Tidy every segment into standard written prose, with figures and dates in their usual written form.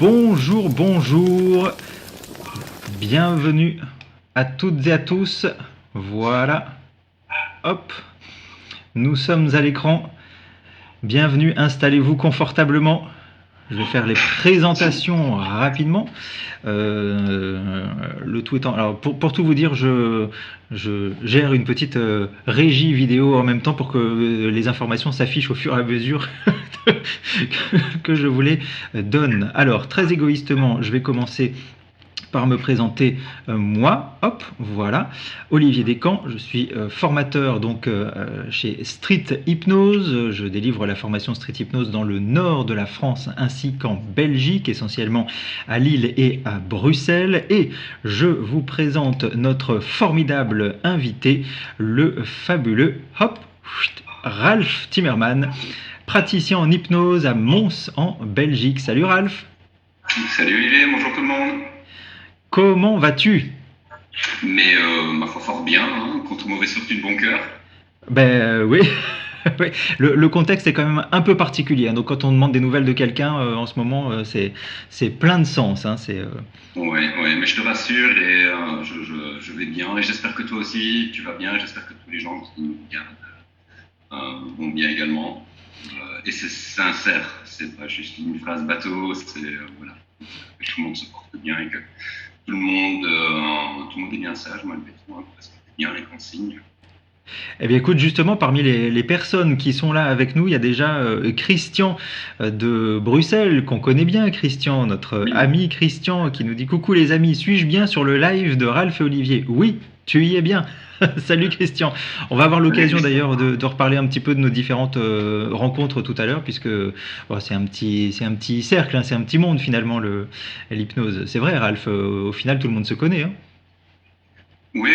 Bonjour, bonjour, bienvenue à toutes et à tous. Voilà, hop, nous sommes à l'écran. Bienvenue, installez-vous confortablement. Je vais faire les présentations rapidement. Le tout étant, alors pour tout vous dire, je gère une petite régie vidéo en même temps pour que les informations s'affichent au fur et à mesure que je vous les donne. Alors, très égoïstement, je vais commencer par me présenter moi. Hop, voilà. Olivier Descamps, je suis formateur donc chez Street Hypnose. Je délivre la formation Street Hypnose dans le nord de la France ainsi qu'en Belgique, essentiellement à Lille et à Bruxelles. Et je vous présente notre formidable invité, le fabuleux Ralph Timmerman, praticien en hypnose à Mons en Belgique. Salut Ralph. Salut Olivier, bonjour tout le monde. Comment vas-tu? Mais ma foi fort bien, hein, contre mauvaise fortune bon cœur. Ben oui. Oui. Le contexte est quand même un peu particulier, hein. Donc quand on demande des nouvelles de quelqu'un en ce moment, c'est plein de sens, hein. Ouais, mais je te rassure et je vais bien et j'espère que toi aussi tu vas bien et j'espère que tous les gens qui nous regardent vont bien également. Et c'est sincère, c'est pas juste une phrase bateau, c'est voilà, que tout le monde se porte bien et que tout le monde est bien sage malgré tout, hein, parce que c'est bien les consignes. Eh bien écoute, justement, parmi les personnes qui sont là avec nous, il y a déjà Christian de Bruxelles, qu'on connaît bien, Christian, notre Oui. ami Christian, qui nous dit: coucou les amis, suis-je bien sur le live de Ralph et Olivier? Oui, tu y es bien. Salut Christian. On va avoir l'occasion d'ailleurs de reparler un petit peu de nos différentes rencontres tout à l'heure, puisque bon, c'est un petit cercle, hein, c'est un petit monde finalement, l'hypnose. C'est vrai, Ralph, au final tout le monde se connaît, hein. Oui,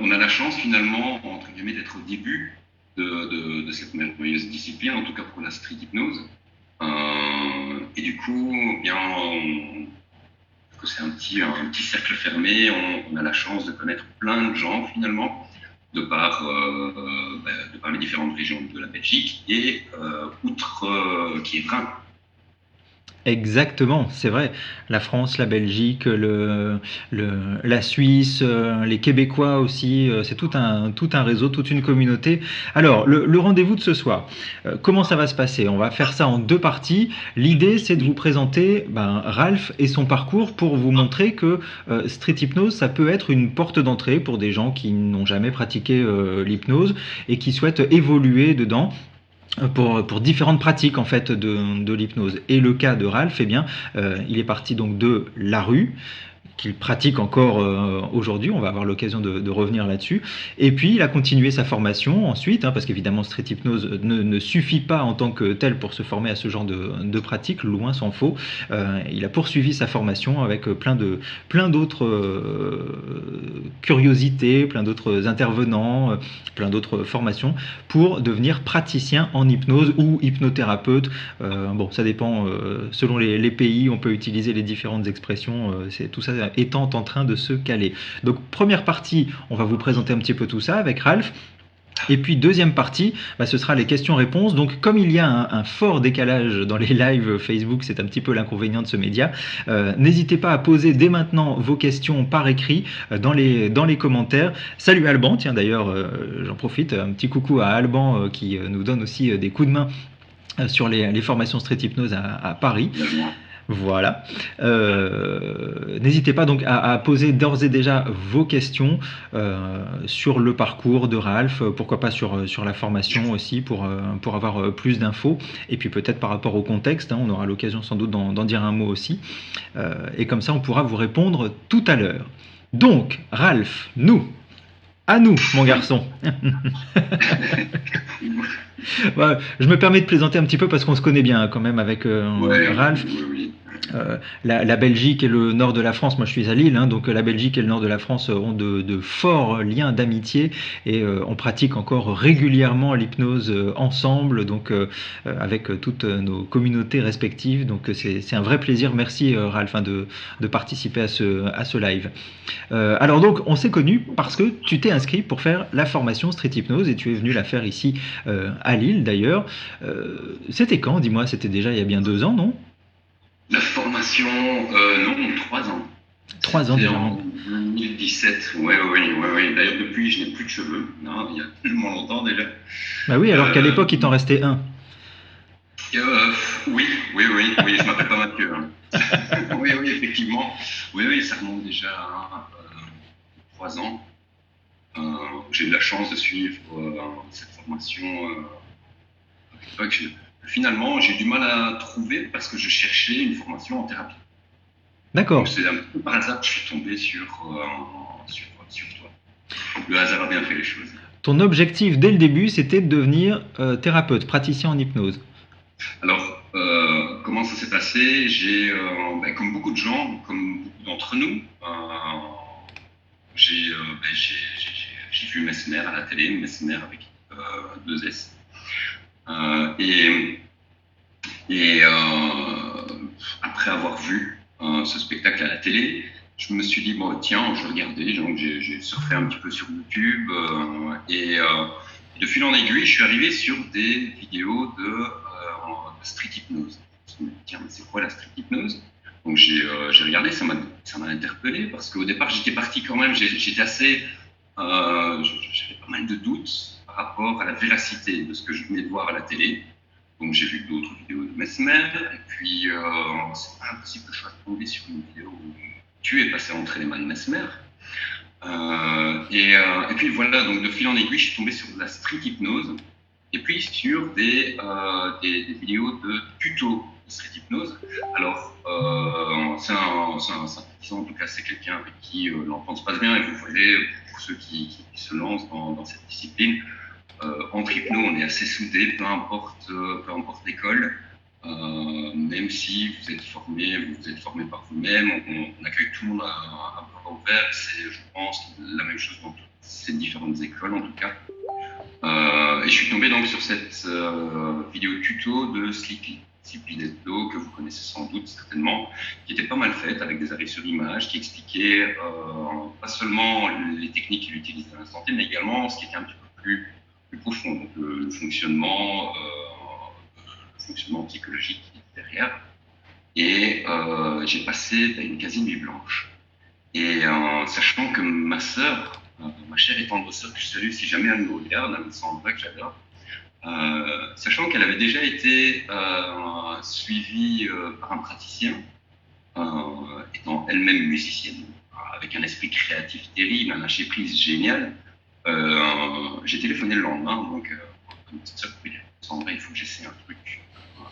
on a la chance finalement, entre guillemets, d'être au début de cette merveilleuse discipline, en tout cas pour la street hypnose. Et du coup, que c'est un petit cercle fermé, on a la chance de connaître plein de gens finalement, de par les différentes régions de la Belgique et outre Kievrin. Exactement, c'est vrai. La France, la Belgique, la Suisse, les Québécois aussi, c'est tout un réseau, toute une communauté. Alors, le rendez-vous de ce soir, comment ça va se passer? On va faire ça en deux parties. L'idée, c'est de vous présenter Ralph et son parcours pour vous montrer que Street Hypnose, ça peut être une porte d'entrée pour des gens qui n'ont jamais pratiqué l'hypnose et qui souhaitent évoluer dedans pour différentes pratiques en fait de l'hypnose. Et le cas de Ralph, eh bien, il est parti donc de la rue, qu'il pratique encore aujourd'hui. On va avoir l'occasion de revenir là-dessus. Et puis, il a continué sa formation ensuite, hein, parce qu'évidemment, Street Hypnose ne suffit pas en tant que tel pour se former à ce genre de pratique, loin s'en faut. Il a poursuivi sa formation avec plein d'autres curiosités, plein d'autres intervenants, plein d'autres formations pour devenir praticien en hypnose ou hypnothérapeute. Bon, ça dépend, selon les pays, on peut utiliser les différentes expressions. C'est tout ça étant en train de se caler. Donc première partie, on va vous présenter un petit peu tout ça avec Ralph. Et puis deuxième partie, ce sera les questions-réponses. Donc comme il y a un fort décalage dans les lives Facebook, c'est un petit peu l'inconvénient de ce média, n'hésitez pas à poser dès maintenant vos questions par écrit dans les commentaires. Salut Alban, tiens d'ailleurs j'en profite, un petit coucou à Alban qui nous donne aussi des coups de main sur les formations Street Hypnose à Paris. Voilà. N'hésitez pas donc à poser d'ores et déjà vos questions sur le parcours de Ralph, pourquoi pas sur la formation aussi pour avoir plus d'infos, et puis peut-être par rapport au contexte, hein, on aura l'occasion sans doute d'en dire un mot aussi, et comme ça on pourra vous répondre tout à l'heure. Donc, Ralph, à nous, mon garçon. Voilà, je me permets de plaisanter un petit peu parce qu'on se connaît bien quand même avec Ralph. Oui. La Belgique et le nord de la France, moi je suis à Lille, hein, donc la Belgique et le nord de la France ont de forts liens d'amitié et on pratique encore régulièrement l'hypnose ensemble, donc avec toutes nos communautés respectives. Donc c'est un vrai plaisir. Merci Ralph, hein, de participer à ce live. Alors donc on s'est connus parce que tu t'es inscrit pour faire la formation Street Hypnose et tu es venu la faire ici à Lille d'ailleurs. C'était quand? Dis-moi, c'était déjà il y a bien 2 ans, non? La formation, non, 3 ans. 3 ans C'était déjà. en 2017. Oui, oui, oui, oui. D'ailleurs, depuis, je n'ai plus de cheveux. Non, il y a tellement longtemps déjà. Bah oui, alors qu'à Euh, l'époque, il t'en restait un. euh, oui, oui, oui, oui, je m'appelle pas Mathieu, hein. Oui, oui, effectivement. Oui, oui, ça remonte déjà à 3 ans. J'ai eu la chance de suivre cette formation à l'époque. Finalement, j'ai du mal à trouver parce que je cherchais une formation en thérapie. Donc D'accord. c'est un peu par hasard que je suis tombé sur toi. Le hasard a bien fait les choses. Ton objectif dès le début, c'était de devenir thérapeute, praticien en hypnose. Alors, comment ça s'est passé? Comme beaucoup de gens, comme beaucoup d'entre nous, j'ai vu Mesmer à la télé, Mesmer avec 2 S. Et après avoir vu ce spectacle à la télé, je me suis dit, bon, tiens, je regardais, donc j'ai surfé un petit peu sur YouTube, de fil en aiguille, je suis arrivé sur des vidéos de street hypnose. Je me suis dit, tiens, mais c'est quoi la street hypnose? Donc j'ai regardé, ça m'a interpellé, parce qu'au départ, j'étais parti quand même, j'étais assez, j'avais pas mal de doutes par rapport à la véracité de ce que je venais de voir à la télé. Donc j'ai vu d'autres vidéos de Mesmer, et puis c'est pas impossible que je sois tombé sur une vidéo où tu es passé entre les mains de Mesmer. Et puis voilà, donc de fil en aiguille, je suis tombé sur de la street hypnose, et puis sur des vidéos de tutos de street hypnose. Alors, c'est un partisan, en tout cas, c'est quelqu'un avec qui l'entente se passe bien, et vous verrez, pour ceux qui se lancent dans cette discipline, entre hypno, on est assez soudés, peu importe l'école. Même si vous êtes formé par vous-même, on accueille tout le monde à bras ouverts. C'est, je pense, la même chose dans toutes ces différentes écoles, en tout cas. Et je suis tombé donc sur cette vidéo tuto de Sleepy Detlo, que vous connaissez sans doute certainement, qui était pas mal faite, avec des arrêts sur image, qui expliquait pas seulement les techniques qu'il utilise à l'instant T, mais également ce qui était un petit peu plus profond, donc le fonctionnement psychologique derrière. Et j'ai passé une quasi-nuit blanche. Et sachant que ma sœur, ma chère et tendre sœur, que je salue si jamais elle me regarde, elle me Sandra, que j'adore, sachant qu'elle avait déjà été suivie par un praticien, étant elle-même musicienne, avec un esprit créatif terrible, un lâcher-prise génial, j'ai téléphoné le lendemain, donc à ma sœur, Sandra, il faut que j'essaie un truc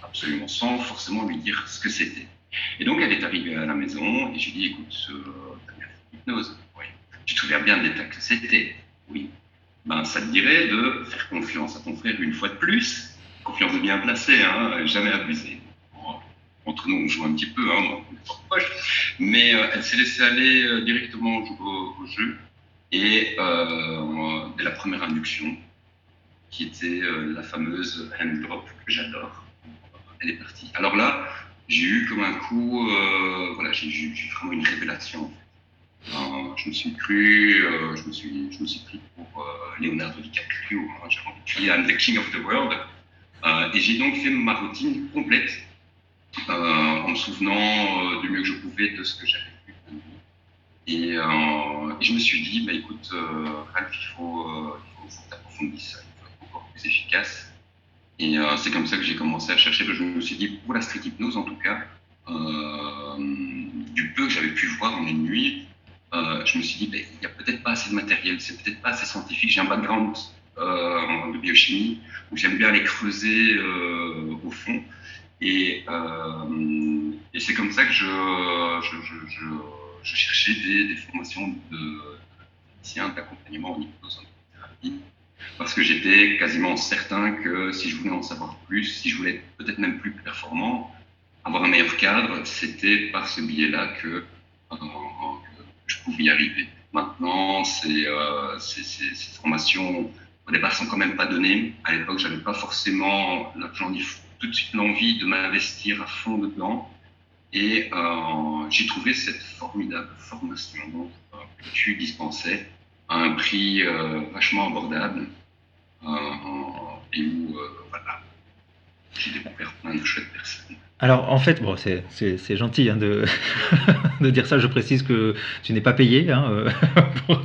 absolument sans forcément lui dire ce que c'était. Et donc elle est arrivée à la maison et j'ai dit, écoute, t'as bien fait l'hypnose? Oui. Tu te souviens bien de l'état que c'était? Oui. Ben, ça te dirait de faire confiance à ton frère une fois de plus. Confiance bien placée, hein, jamais abusée. Bon, entre nous, on joue un petit peu, hein, on est fort proches. Mais elle s'est laissée aller directement au jeu. Et dès la première induction, qui était la fameuse hand drop que j'adore, elle est partie. Alors là, j'ai eu comme un coup, voilà, j'ai vraiment une révélation. Je me suis cru, je me suis pris pour Leonardo DiCaprio. Hein, j'ai envie de crier I'm the king of the world. Et j'ai donc fait ma routine complète en me souvenant du mieux que je pouvais de ce que j'avais vu de lui. Et je me suis dit, bah, écoute, Ralph, il faut que tu approfondisses ça, il faut être encore plus efficace. Et c'est comme ça que j'ai commencé à chercher. Je me suis dit, pour la street hypnose en tout cas, du peu que j'avais pu voir en une nuit, je me suis dit, il n'y a peut-être pas assez de matériel, c'est peut-être pas assez scientifique. J'ai un background de biochimie, où j'aime bien aller creuser au fond. Et c'est comme ça que je cherchais des formations d'accompagnement en hypnose en thérapie, parce que j'étais quasiment certain que si je voulais en savoir plus, si je voulais être peut-être même plus performant, avoir un meilleur cadre, c'était par ce biais-là que je pouvais y arriver. Maintenant, ces formations, au départ, sont quand même pas données. À l'époque, j'avais pas forcément tout de suite l'envie de m'investir à fond dedans. Et j'ai trouvé cette formidable formation que tu dispensais à un prix vachement abordable. Et où, voilà, j'ai découvert plein de chouettes personnes. Alors en fait, bon, c'est gentil hein, de, de dire ça. Je précise que tu n'es pas payé hein, pour,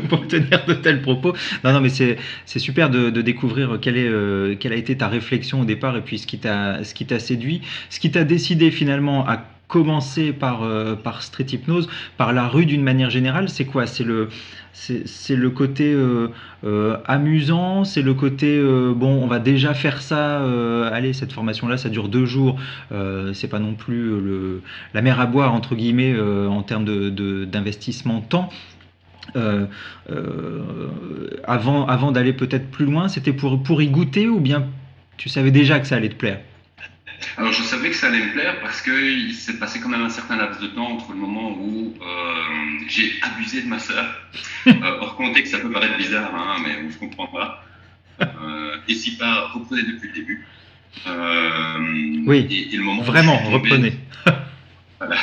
pour tenir de tels propos. Non, non, mais c'est super de découvrir quelle a été ta réflexion au départ et puis ce qui t'a séduit, ce qui t'a décidé finalement à commencer par street hypnose, par la rue d'une manière générale. C'est quoi? C'est le côté amusant, c'est le côté bon, on va déjà faire ça. Allez, cette formation-là, ça dure 2 jours. C'est pas non plus la mer à boire entre guillemets en termes d'investissement temps. Euh, avant d'aller peut-être plus loin, c'était pour y goûter ou bien tu savais déjà que ça allait te plaire? Alors je savais que ça allait me plaire parce qu'il s'est passé quand même un certain laps de temps entre le moment où j'ai abusé de ma sœur. Hors contexte, ça peut paraître bizarre, hein, mais on se comprendra. Et si pas, reprenez depuis le début. Oui, Et le moment où vraiment, je suis tombé, reprenez. voilà.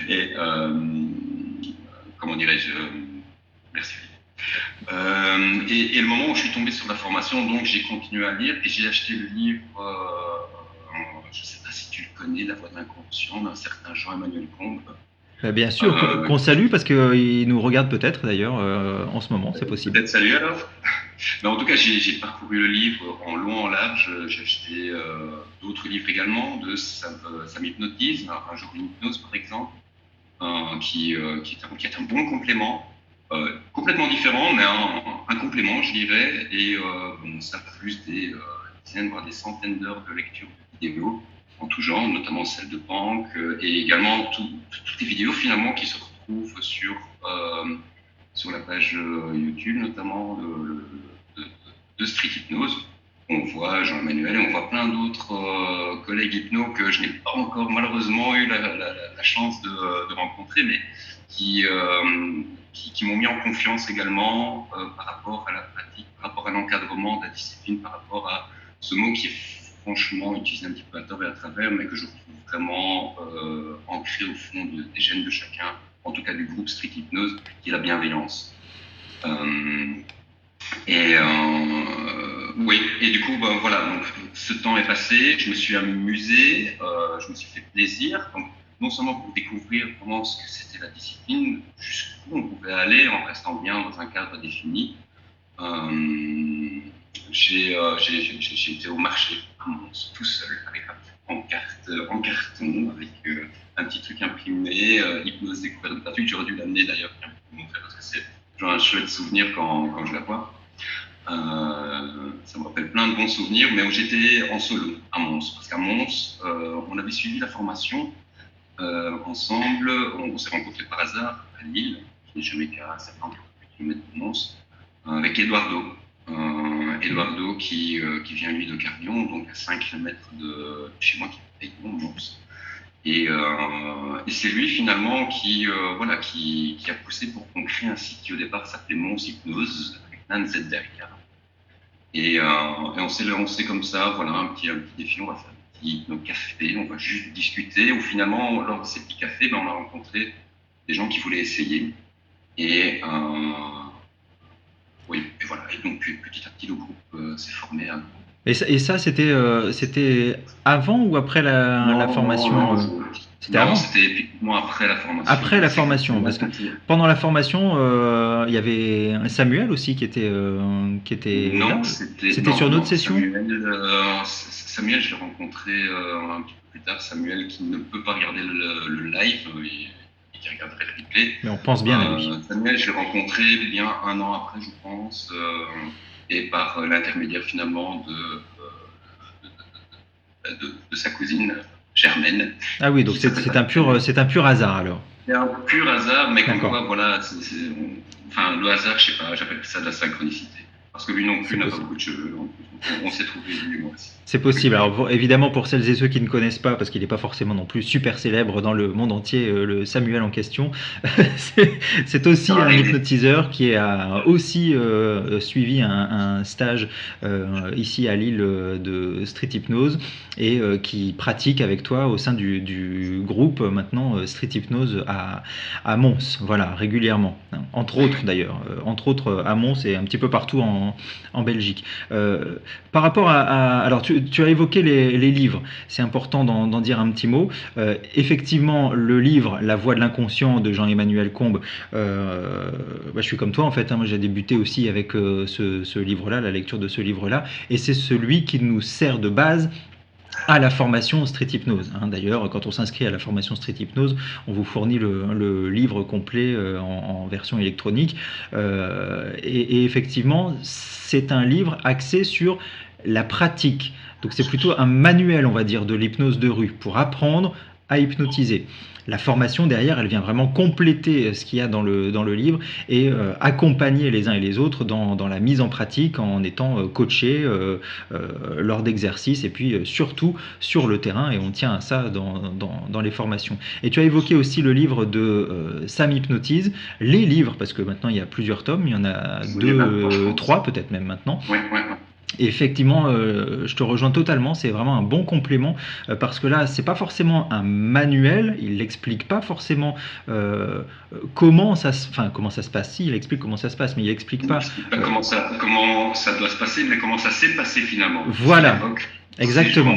Et comment dirais-je, merci. Et le moment où je suis tombé sur la formation, donc j'ai continué à lire et j'ai acheté le livre, je ne sais pas si tu le connais, La Voix de l'inconscient d'un certain Jean-Emmanuel Combe. Bien sûr, qu'on salue parce qu'il nous regarde peut-être d'ailleurs en ce moment, c'est possible. Peut-être salut alors. Mais en tout cas, j'ai parcouru le livre en long, en large. J'ai acheté d'autres livres également, de Ça m'hypnotise, Un jour une hypnose par exemple, qui est un bon complément. Complètement différent, mais un complément, je dirais. Et bon, ça plus des dizaines, voire des centaines d'heures de lecture de vidéos en tout genre, notamment celles de Pank, et également toutes les vidéos finalement qui se retrouvent sur la page YouTube, notamment de Street Hypnose. On voit Jean-Emmanuel et on voit plein d'autres collègues hypno que je n'ai pas encore malheureusement eu la chance de rencontrer, mais qui m'ont mis en confiance également par rapport à la pratique, par rapport à l'encadrement de la discipline, par rapport à ce mot qui est franchement utilisé un petit peu à tort et à travers, mais que je trouve vraiment ancré au fond des gènes de chacun, en tout cas du groupe Street Hypnose, qui est la bienveillance. Oui, et du coup, ben, voilà, donc, ce temps est passé, je me suis amusé, je me suis fait plaisir, donc non seulement pour découvrir comment ce que c'était la discipline, jusqu'où on pouvait aller en restant bien dans un cadre défini. J'ai été au marché à Mons, tout seul, avec en carton, avec un petit truc imprimé, hypnose découverte gratuite. J'aurais dû l'amener d'ailleurs pour montrer parce que c'est genre un chouette souvenir quand je la vois. Ça me rappelle plein de bons souvenirs, mais où j'étais en solo à Mons, parce qu'à Mons, on avait suivi la formation ensemble. On s'est rencontrés par hasard à Lille, qui n'est jamais qu'à 70 km de Mons, avec Eduardo. Eduardo qui vient lui de Carnion, donc à 5 km de chez moi, qui est Mons. Et c'est lui finalement qui a poussé pour qu'on crée un site qui au départ s'appelait Mons Hypnose, avec Nan Z derrière. Et on s'est comme ça, voilà, un petit défi, on va faire un petit café, on va juste discuter. Ou finalement, lors de ces petits cafés, ben, on a rencontré des gens qui voulaient essayer. Et oui, et voilà. Et donc petit à petit, le groupe s'est formé. Et ça c'était avant ou après la formation C'était avant? C'était effectivement après la formation. Après la formation, parce que pendant la formation, il y avait Samuel aussi qui était Non, là. C'était sur notre session. Samuel, je l'ai rencontré un petit peu plus tard. Samuel qui ne peut pas regarder le live, et qui regarderait le replay. Mais on pense bien à lui. Samuel, je l'ai rencontré bien un an après, je pense, et par l'intermédiaire finalement de sa cousine Germaine. Ah oui, donc c'est un pur hasard alors. C'est un pur hasard, mais comme quoi, voilà, enfin, le hasard, je sais pas, j'appelle ça de la synchronicité. Parce que lui non plus n'a pas beaucoup de cheveux, donc on s'est trouvé lui et moi aussi. C'est possible. Alors évidemment pour celles et ceux qui ne connaissent pas, parce qu'il n'est pas forcément non plus super célèbre dans le monde entier, le Samuel en question, c'est aussi un hypnotiseur qui a aussi suivi un stage ici à Lille de street hypnose et qui pratique avec toi au sein du groupe maintenant street hypnose à Mons, voilà, régulièrement. Entre autres d'ailleurs, entre autres à Mons et un petit peu partout en en Belgique. Par rapport alors tu as évoqué les livres, c'est important d'en dire un petit mot. Effectivement, le livre La Voix de l'inconscient de Jean-Emmanuel Combes, je suis comme toi en fait, hein, moi j'ai débuté aussi avec ce livre-là, la lecture de ce livre-là, et c'est celui qui nous sert de base à la formation Street Hypnose. Hein. D'ailleurs, quand on s'inscrit à la formation Street Hypnose, on vous fournit le livre complet en version électronique. Et effectivement, c'est un livre axé sur la pratique. Donc c'est plutôt un manuel, on va dire, de l'hypnose de rue pour apprendre à hypnotiser. La formation derrière, elle vient vraiment compléter ce qu'il y a dans le livre et accompagner les uns et les autres dans la mise en pratique en étant coachés lors d'exercices et puis surtout sur le terrain, et on tient à ça dans les formations. Et tu as évoqué aussi le livre de Sam Hypnotise, les livres, parce que maintenant il y a plusieurs tomes, il y en a deux, trois peut-être même maintenant. Ouais. Et effectivement, je te rejoins totalement, c'est vraiment un bon complément parce que là, c'est pas forcément un manuel, il n'explique pas forcément comment ça se passe. Si, il explique comment ça se passe, mais il n'explique pas. Comment ça doit se passer, mais comment ça s'est passé finalement. Voilà. Exactement.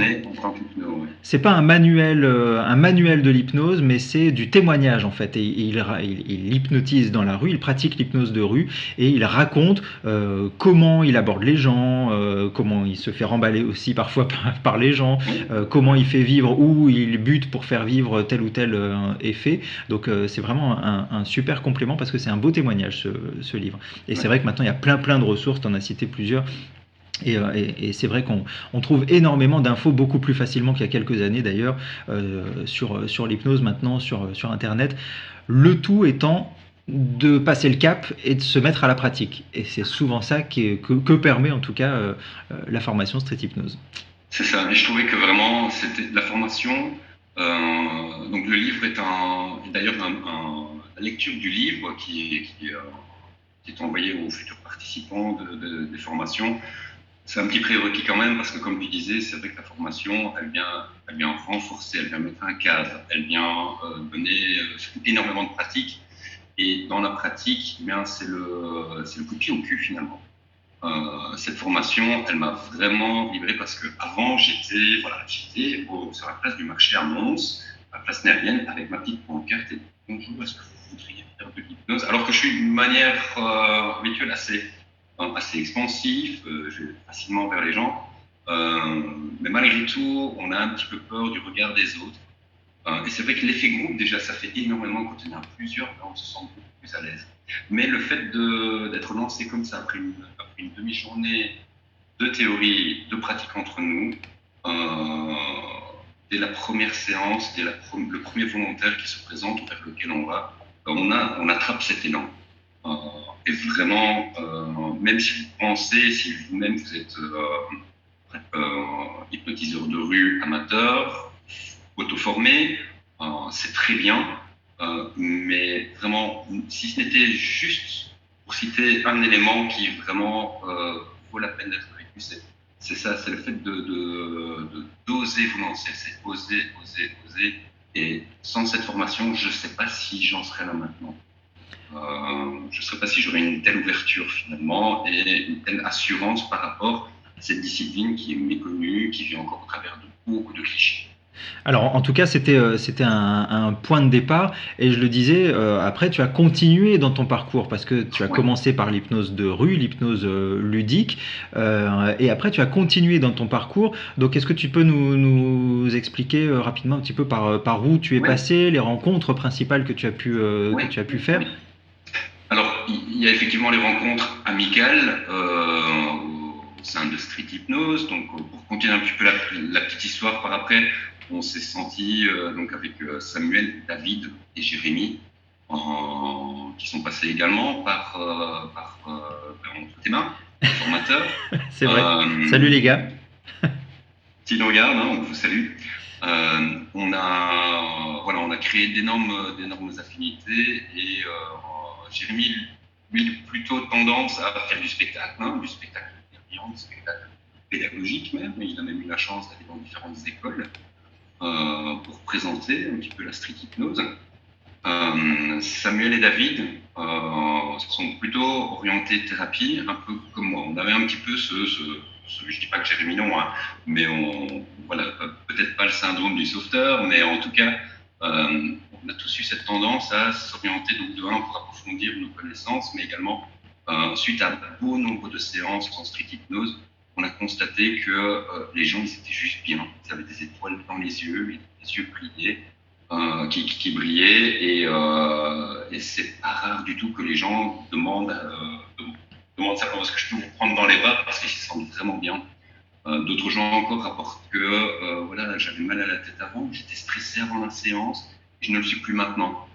C'est pas un manuel de l'hypnose, mais c'est du témoignage en fait. Et il hypnotise dans la rue, il pratique l'hypnose de rue et il raconte comment il aborde les gens, comment il se fait remballer aussi parfois par les gens, comment il fait vivre ou il bute pour faire vivre tel ou tel effet. Donc c'est vraiment un super complément parce que c'est un beau témoignage ce livre. Et c'est vrai que maintenant il y a plein de ressources, tu en as cité plusieurs. Et c'est vrai qu'on trouve énormément d'infos beaucoup plus facilement qu'il y a quelques années d'ailleurs sur l'hypnose maintenant sur Internet. Le tout étant de passer le cap et de se mettre à la pratique. Et c'est souvent ça que permet en tout cas la formation Street Hypnose. C'est ça. Et je trouvais que vraiment c'était la formation. Donc le livre est d'ailleurs la lecture du livre qui est envoyé aux futurs participants des formations. C'est un petit prérequis quand même, parce que comme tu disais, c'est vrai que la formation, elle vient renforcer, elle vient mettre un cadre, elle vient donner énormément de pratique. Et dans la pratique, eh bien, c'est le coup de pied au cul finalement. Cette formation, elle m'a vraiment libéré parce que avant j'étais sur la place du marché à Mons, la place Nervienne, avec ma petite pancarte et bonjour, est-ce que vous voudriez faire de l'hypnose? Alors que je suis d'une manière habituelle assez expansif, je vais facilement vers les gens, mais malgré tout, on a un petit peu peur du regard des autres. Et c'est vrai que l'effet groupe, déjà, ça fait énormément quand on est à plusieurs, là, on se sent beaucoup plus à l'aise. Mais le fait d'être lancé comme ça, après une demi-journée de théorie, de pratique entre nous, dès la première séance, le premier volontaire qui se présente, vers lequel on va, on attrape cet élan. Et vraiment, même si vous pensez, si vous-même vous êtes hypnotiseur de rue amateur, auto-formé, c'est très bien, mais vraiment, si ce n'était juste pour citer un élément qui vraiment vaut la peine d'être vécu, c'est ça, c'est le fait d'oser vous lancer, c'est oser. Et sans cette formation, je ne sais pas si j'en serais là maintenant. Je ne sais pas si j'aurais une telle ouverture finalement et une telle assurance par rapport à cette discipline qui est méconnue, qui vit encore au travers de beaucoup de clichés. Alors en tout cas c'était un point de départ et je le disais après tu as continué dans ton parcours parce que tu as commencé par l'hypnose de rue, l'hypnose ludique et après tu as continué dans ton parcours. Donc est-ce que tu peux nous expliquer rapidement un petit peu par où tu es passé, les rencontres principales que tu as pu faire? Alors il y a effectivement les rencontres amicales au sein de Street Hypnose. Donc pour continuer un petit peu la petite histoire par après, on s'est senti donc avec Samuel, David et Jérémy qui sont passés également par entre tes mains, formateur. C'est vrai. Salut les gars. S'ils nous regardent, on vous salue. On a créé d'énormes affinités et Jérémy, lui, plutôt tendance à faire du spectacle bienveillant, du spectacle pédagogique même. Il a même eu la chance d'aller dans différentes écoles pour présenter un petit peu la street hypnose. Samuel et David sont plutôt orientés thérapie, un peu comme moi. On avait un petit peu je dis pas que Jérémy non, hein, mais voilà, peut-être pas le syndrome du sauveteur, mais en tout cas, on a tous eu cette tendance à s'orienter donc de un pour approfondir nos connaissances, mais également suite à un beau nombre de séances en street hypnose, on a constaté que les gens ils étaient juste bien, ils avaient des étoiles dans les yeux, les yeux brillés qui brillait et c'est pas rare du tout que les gens demandent simplement parce que je peux vous prendre dans les bras parce qu'ils se sentent vraiment bien. D'autres gens encore rapportent que voilà, j'avais mal à la tête avant, j'étais stressé avant la séance, je ne le suis plus maintenant.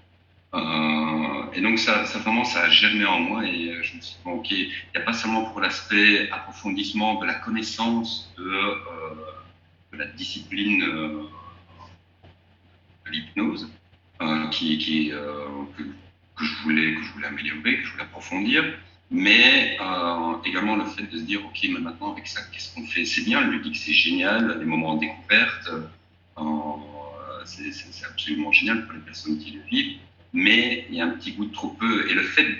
Et donc ça vraiment ça a germé en moi et je me suis dit bon, ok, il n'y a pas seulement pour l'aspect approfondissement de la connaissance de la discipline de l'hypnose que je voulais améliorer, que je voulais approfondir, mais également le fait de se dire ok, mais maintenant avec ça, qu'est-ce qu'on fait? C'est bien, le ludique, c'est génial, les moments de découverte, c'est absolument génial pour les personnes qui le vivent, mais il y a un petit goût de trop peu. Et le fait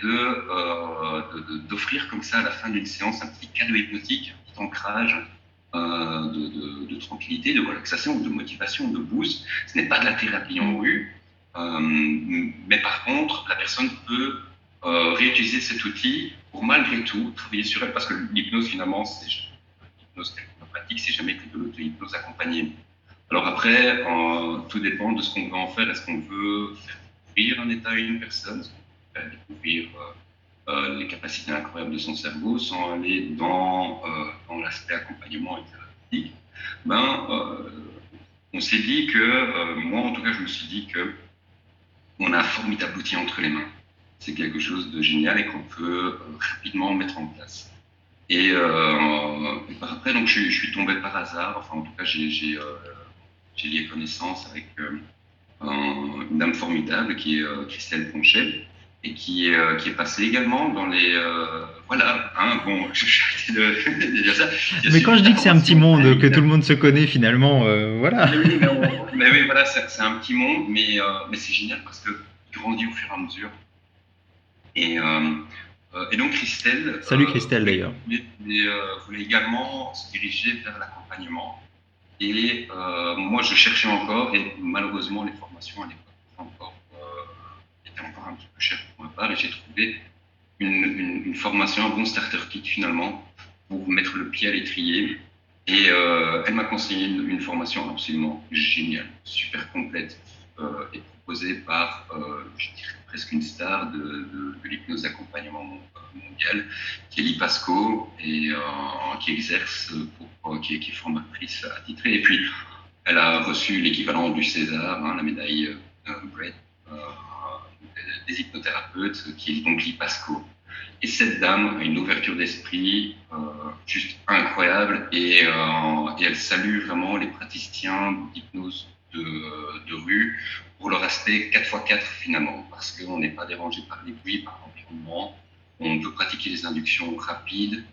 d'offrir comme ça à la fin d'une séance un petit cadeau hypnotique, un petit ancrage, de tranquillité, de relaxation, de motivation, de boost. Ce n'est pas de la thérapie en rue, mais par contre, la personne peut réutiliser cet outil pour malgré tout travailler sur elle, parce que l'hypnose finalement, l'hypnose pratique, c'est jamais que de l'auto-hypnose accompagnée. Alors après, tout dépend de ce qu'on veut en faire. Est-ce qu'on veut faire découvrir un état à une personne, est-ce qu'on veut faire découvrir les capacités incroyables de son cerveau sans aller dans l'aspect accompagnement et thérapeutique, on s'est dit que, moi en tout cas je me suis dit que on a un formidable outil entre les mains. C'est quelque chose de génial et qu'on peut rapidement mettre en place. Et par après, donc je suis tombé par hasard, enfin en tout cas j'ai lié connaissance avec une dame formidable qui est Christelle Ponchet, et qui est passée également dans les voilà, hein, bon, je de dire ça. Mais quand je dis que c'est un petit monde, que tout le monde se connaît finalement, voilà. Mais oui, voilà, c'est un petit monde, mais c'est génial parce que il grandit au fur et à mesure. Et donc Christelle, Salut Christelle d'ailleurs, voulait également se diriger vers l'accompagnement. Et moi, je cherchais encore, et malheureusement, les formations à l'époque étaient encore un petit peu chères pour ma part, et j'ai trouvé une formation, un bon starter kit finalement, pour mettre le pied à l'étrier. Et elle m'a conseillé une formation absolument géniale, super complète, et proposée par, je dirais presque une star de l'hypnose d'accompagnement mondial, qui est Lee Pasco, et qui exerce, qui est formatrice attitrée. Et puis, elle a reçu l'équivalent du César, hein, la médaille Brett, des hypnothérapeutes, qui est donc Lee Pasco. Et cette dame a une ouverture d'esprit juste incroyable et elle salue vraiment les praticiens d'hypnose de rue pour leur aspect 4x4 finalement, parce qu'on n'est pas dérangé par les bruits, par l'environnement, on peut pratiquer les inductions rapides,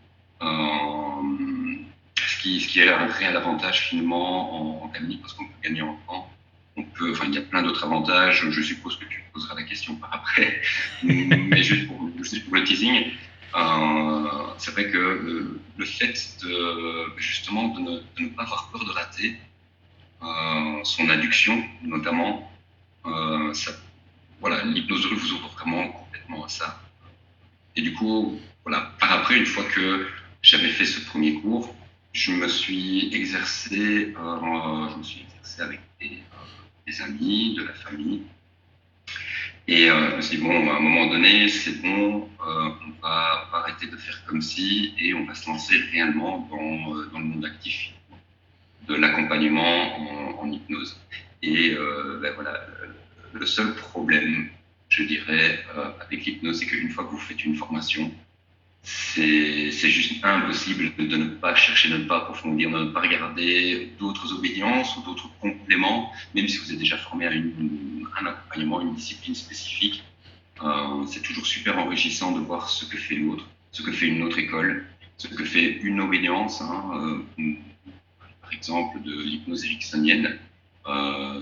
ce qui est un réel avantage finalement en dynamique parce qu'on peut gagner en temps. Il y a plein d'autres avantages. Je suppose que tu poseras la question par après, mais juste pour le teasing, c'est vrai que le fait justement de ne pas avoir peur de rater son induction, notamment, voilà, l'hypnose de rue vous ouvre vraiment complètement à ça. Et du coup, voilà, par après, une fois que j'avais fait ce premier cours, je me suis exercé avec des amis, de la famille. Et je me suis dit, bon, à un moment donné, c'est bon, on va arrêter de faire comme si et on va se lancer réellement dans le monde actif de l'accompagnement en hypnose. Et voilà, le seul problème, je dirais, avec l'hypnose, c'est qu'une fois que vous faites une formation, c'est juste impossible de ne pas chercher, de ne pas approfondir, de ne pas regarder d'autres obédiences ou d'autres compléments, même si vous êtes déjà formé à un accompagnement, une discipline spécifique. C'est toujours super enrichissant de voir ce que fait l'autre, ce que fait une autre école, ce que fait une obédience, par exemple de l'hypnose ericksonienne, La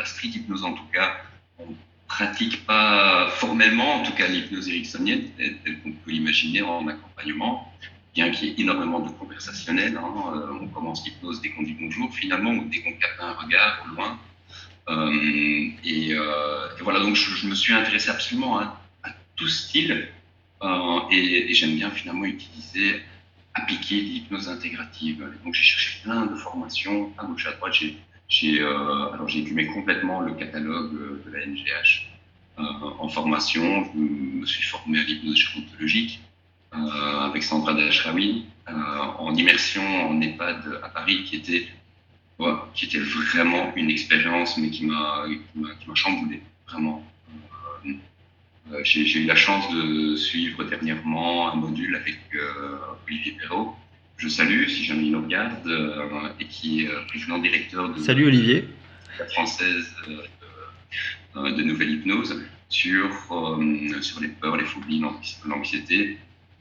street hypnose en tout cas, on pratique pas formellement, en tout cas l'hypnose ericksonienne, telle qu'on peut l'imaginer en accompagnement, bien qu'il y ait énormément de conversationnel. On commence l'hypnose dès qu'on dit bonjour, finalement, ou dès qu'on capte un regard au loin. Et voilà, donc je me suis intéressé absolument à tout style, et j'aime bien finalement appliquer l'hypnose intégrative. Donc j'ai cherché plein de formations à gauche à droite. Alors j'ai écumé complètement le catalogue de la NGH en formation. Je me suis formé à l'hypnose gérontologique avec Sandra Dashraoui en immersion en EHPAD à Paris, qui était vraiment une expérience, mais qui m'a chamboulé, vraiment. J'ai eu la chance de suivre dernièrement un module avec Olivier Perrault, je salue si jamais il nous regarde, et qui est président directeur de Salut Olivier. La française de nouvelle hypnose sur les peurs, les phobies, l'anxiété.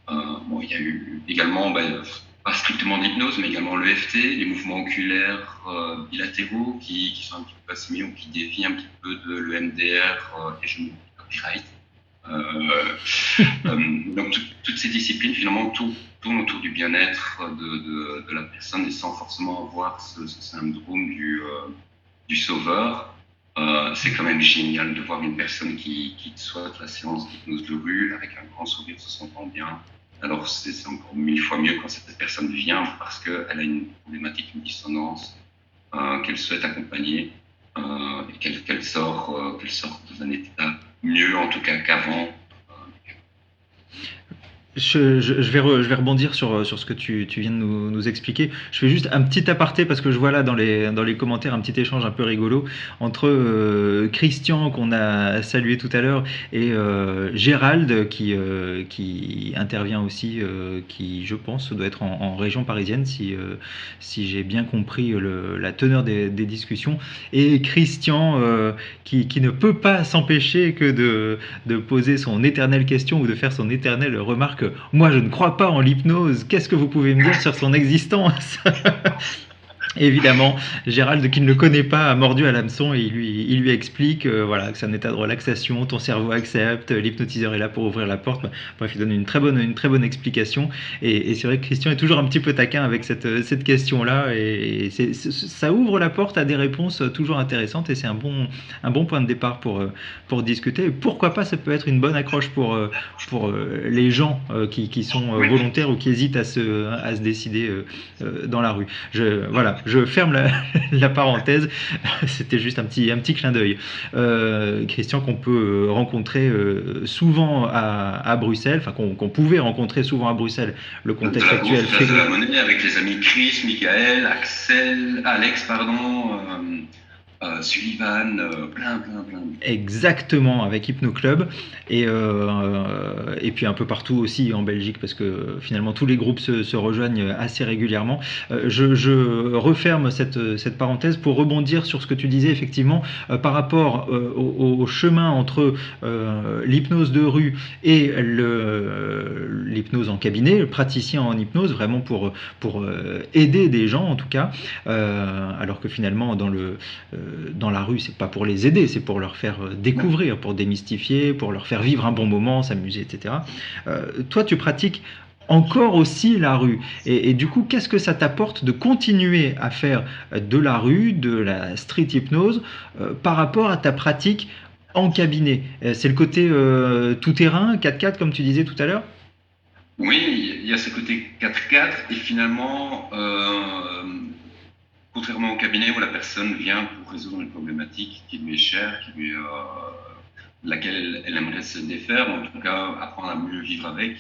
Il y a eu également, pas strictement d'hypnose, mais également l'EFT, les mouvements oculaires bilatéraux qui sont un petit peu assimilés ou qui dévient un petit peu de l'EMDR et je me copyright. Donc toutes ces disciplines finalement tournent autour du bien-être de la personne et sans forcément avoir ce syndrome du sauveur. C'est quand même génial de voir une personne qui soit la séance d'hypnose de rue avec un grand sourire, se sentant bien. Alors c'est encore 1000 fois mieux quand cette personne vient parce qu'elle a une problématique, une dissonance qu'elle souhaite accompagner et qu'elle sort dans un état mieux en tout cas qu'avant. Je vais rebondir sur ce que tu viens de nous expliquer. Je fais juste un petit aparté parce que je vois là dans les commentaires un petit échange un peu rigolo entre Christian qu'on a salué tout à l'heure et Gérald qui intervient aussi, qui je pense doit être en région parisienne si j'ai bien compris la teneur des discussions, et Christian qui ne peut pas s'empêcher que de poser son éternelle question ou de faire son éternelle remarque. Moi, je ne crois pas en l'hypnose. Qu'est-ce que vous pouvez me dire sur son existence? Évidemment, Gérald, qui ne le connaît pas, a mordu à l'hameçon et il lui explique voilà, que c'est un état de relaxation, ton cerveau accepte, l'hypnotiseur est là pour ouvrir la porte. Bref, il donne une très bonne explication. Et c'est vrai que Christian est toujours un petit peu taquin avec cette question-là. Et ça ouvre la porte à des réponses toujours intéressantes et c'est un bon point de départ pour discuter. Et pourquoi pas, ça peut être une bonne accroche pour les gens qui sont volontaires ou qui hésitent à se décider dans la rue. Voilà, je ferme la parenthèse. C'était juste un petit clin d'œil. Christian, qu'on peut rencontrer souvent à Bruxelles, enfin qu'on pouvait rencontrer souvent à Bruxelles. Le contexte actuel fait de la monnaie avec les amis Chris, Michael, Alex, Sullivan, plein. Exactement, avec Hypno Club et puis un peu partout aussi en Belgique parce que finalement tous les groupes se rejoignent assez régulièrement. Je referme cette parenthèse pour rebondir sur ce que tu disais effectivement par rapport au chemin entre l'hypnose de rue et l'hypnose en cabinet, le praticien en hypnose, vraiment pour aider des gens en tout cas, alors que finalement dans la rue, c'est pas pour les aider, c'est pour leur faire découvrir, pour démystifier, pour leur faire vivre un bon moment, s'amuser, etc. Toi, tu pratiques encore aussi la rue. Et du coup, qu'est-ce que ça t'apporte de continuer à faire de la rue, de la street hypnose, par rapport à ta pratique en cabinet? C'est le côté tout-terrain, 4x4, comme tu disais tout à l'heure? Oui, il y a ce côté 4x4 et finalement, contrairement au cabinet où la personne vient pour résoudre une problématique qui lui est chère, laquelle elle aimerait se défaire, ou en tout cas apprendre à mieux vivre avec,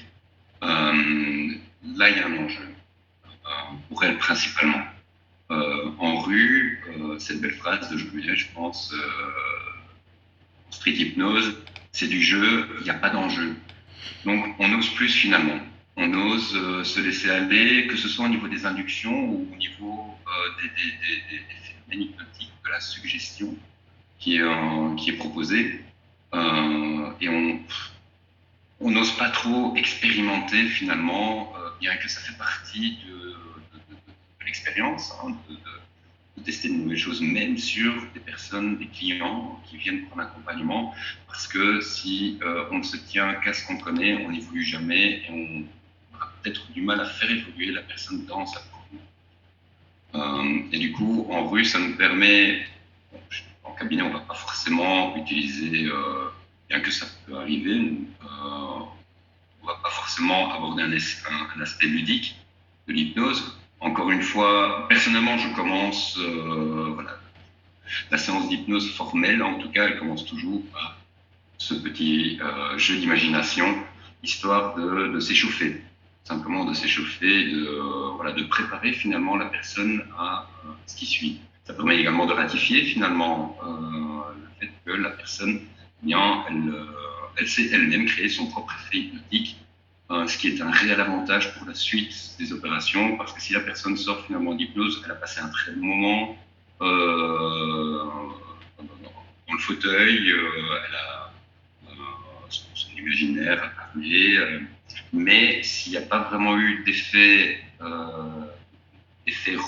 là il y a un enjeu, pour elle principalement. En rue, cette belle phrase de Juliet, je pense, street hypnose, c'est du jeu, il n'y a pas d'enjeu. Donc on ose plus finalement. On ose se laisser aller, que ce soit au niveau des inductions ou au niveau des phénomènes hypnotiques, de la suggestion qui est proposée. Et on n'ose pas trop expérimenter finalement, bien que ça fait partie de l'expérience, de tester de nouvelles choses, même sur des personnes, des clients qui viennent pour un accompagnement, parce que si on ne se tient qu'à ce qu'on connaît, on n'évolue jamais et on aura peut-être du mal à faire évoluer la personne dans sa propre. Et du coup, en rue, ça nous permet, en cabinet, on ne va pas forcément utiliser, bien que ça peut arriver, on ne va pas forcément aborder un aspect ludique de l'hypnose. Encore une fois, personnellement, je commence la séance d'hypnose formelle, en tout cas, elle commence toujours par ce petit jeu d'imagination, histoire de s'échauffer, simplement de s'échauffer, de préparer finalement la personne à ce qui suit. Ça permet également de ratifier finalement le fait que la personne, bien, elle sait elle-même créer son propre effet hypnotique, ce qui est un réel avantage pour la suite des opérations, parce que si la personne sort finalement d'hypnose, elle a passé un très bon moment dans le fauteuil, elle a son imaginaire à parler, mais s'il n'y a pas vraiment eu d'effet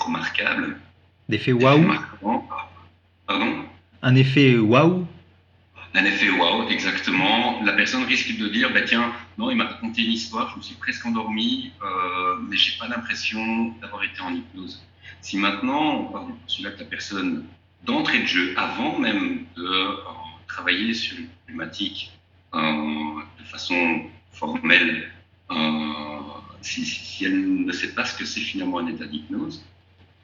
remarquable, d'effet waouh, pardon, un effet waouh. Un effet wow, exactement. La personne risque de dire, bah tiens, non, il m'a raconté une histoire, je me suis presque endormi, mais j'ai pas l'impression d'avoir été en hypnose. Si maintenant, on part du postulat que la personne, d'entrée de jeu, avant même de travailler sur une problématique de façon formelle, si elle ne sait pas ce que c'est finalement un état d'hypnose,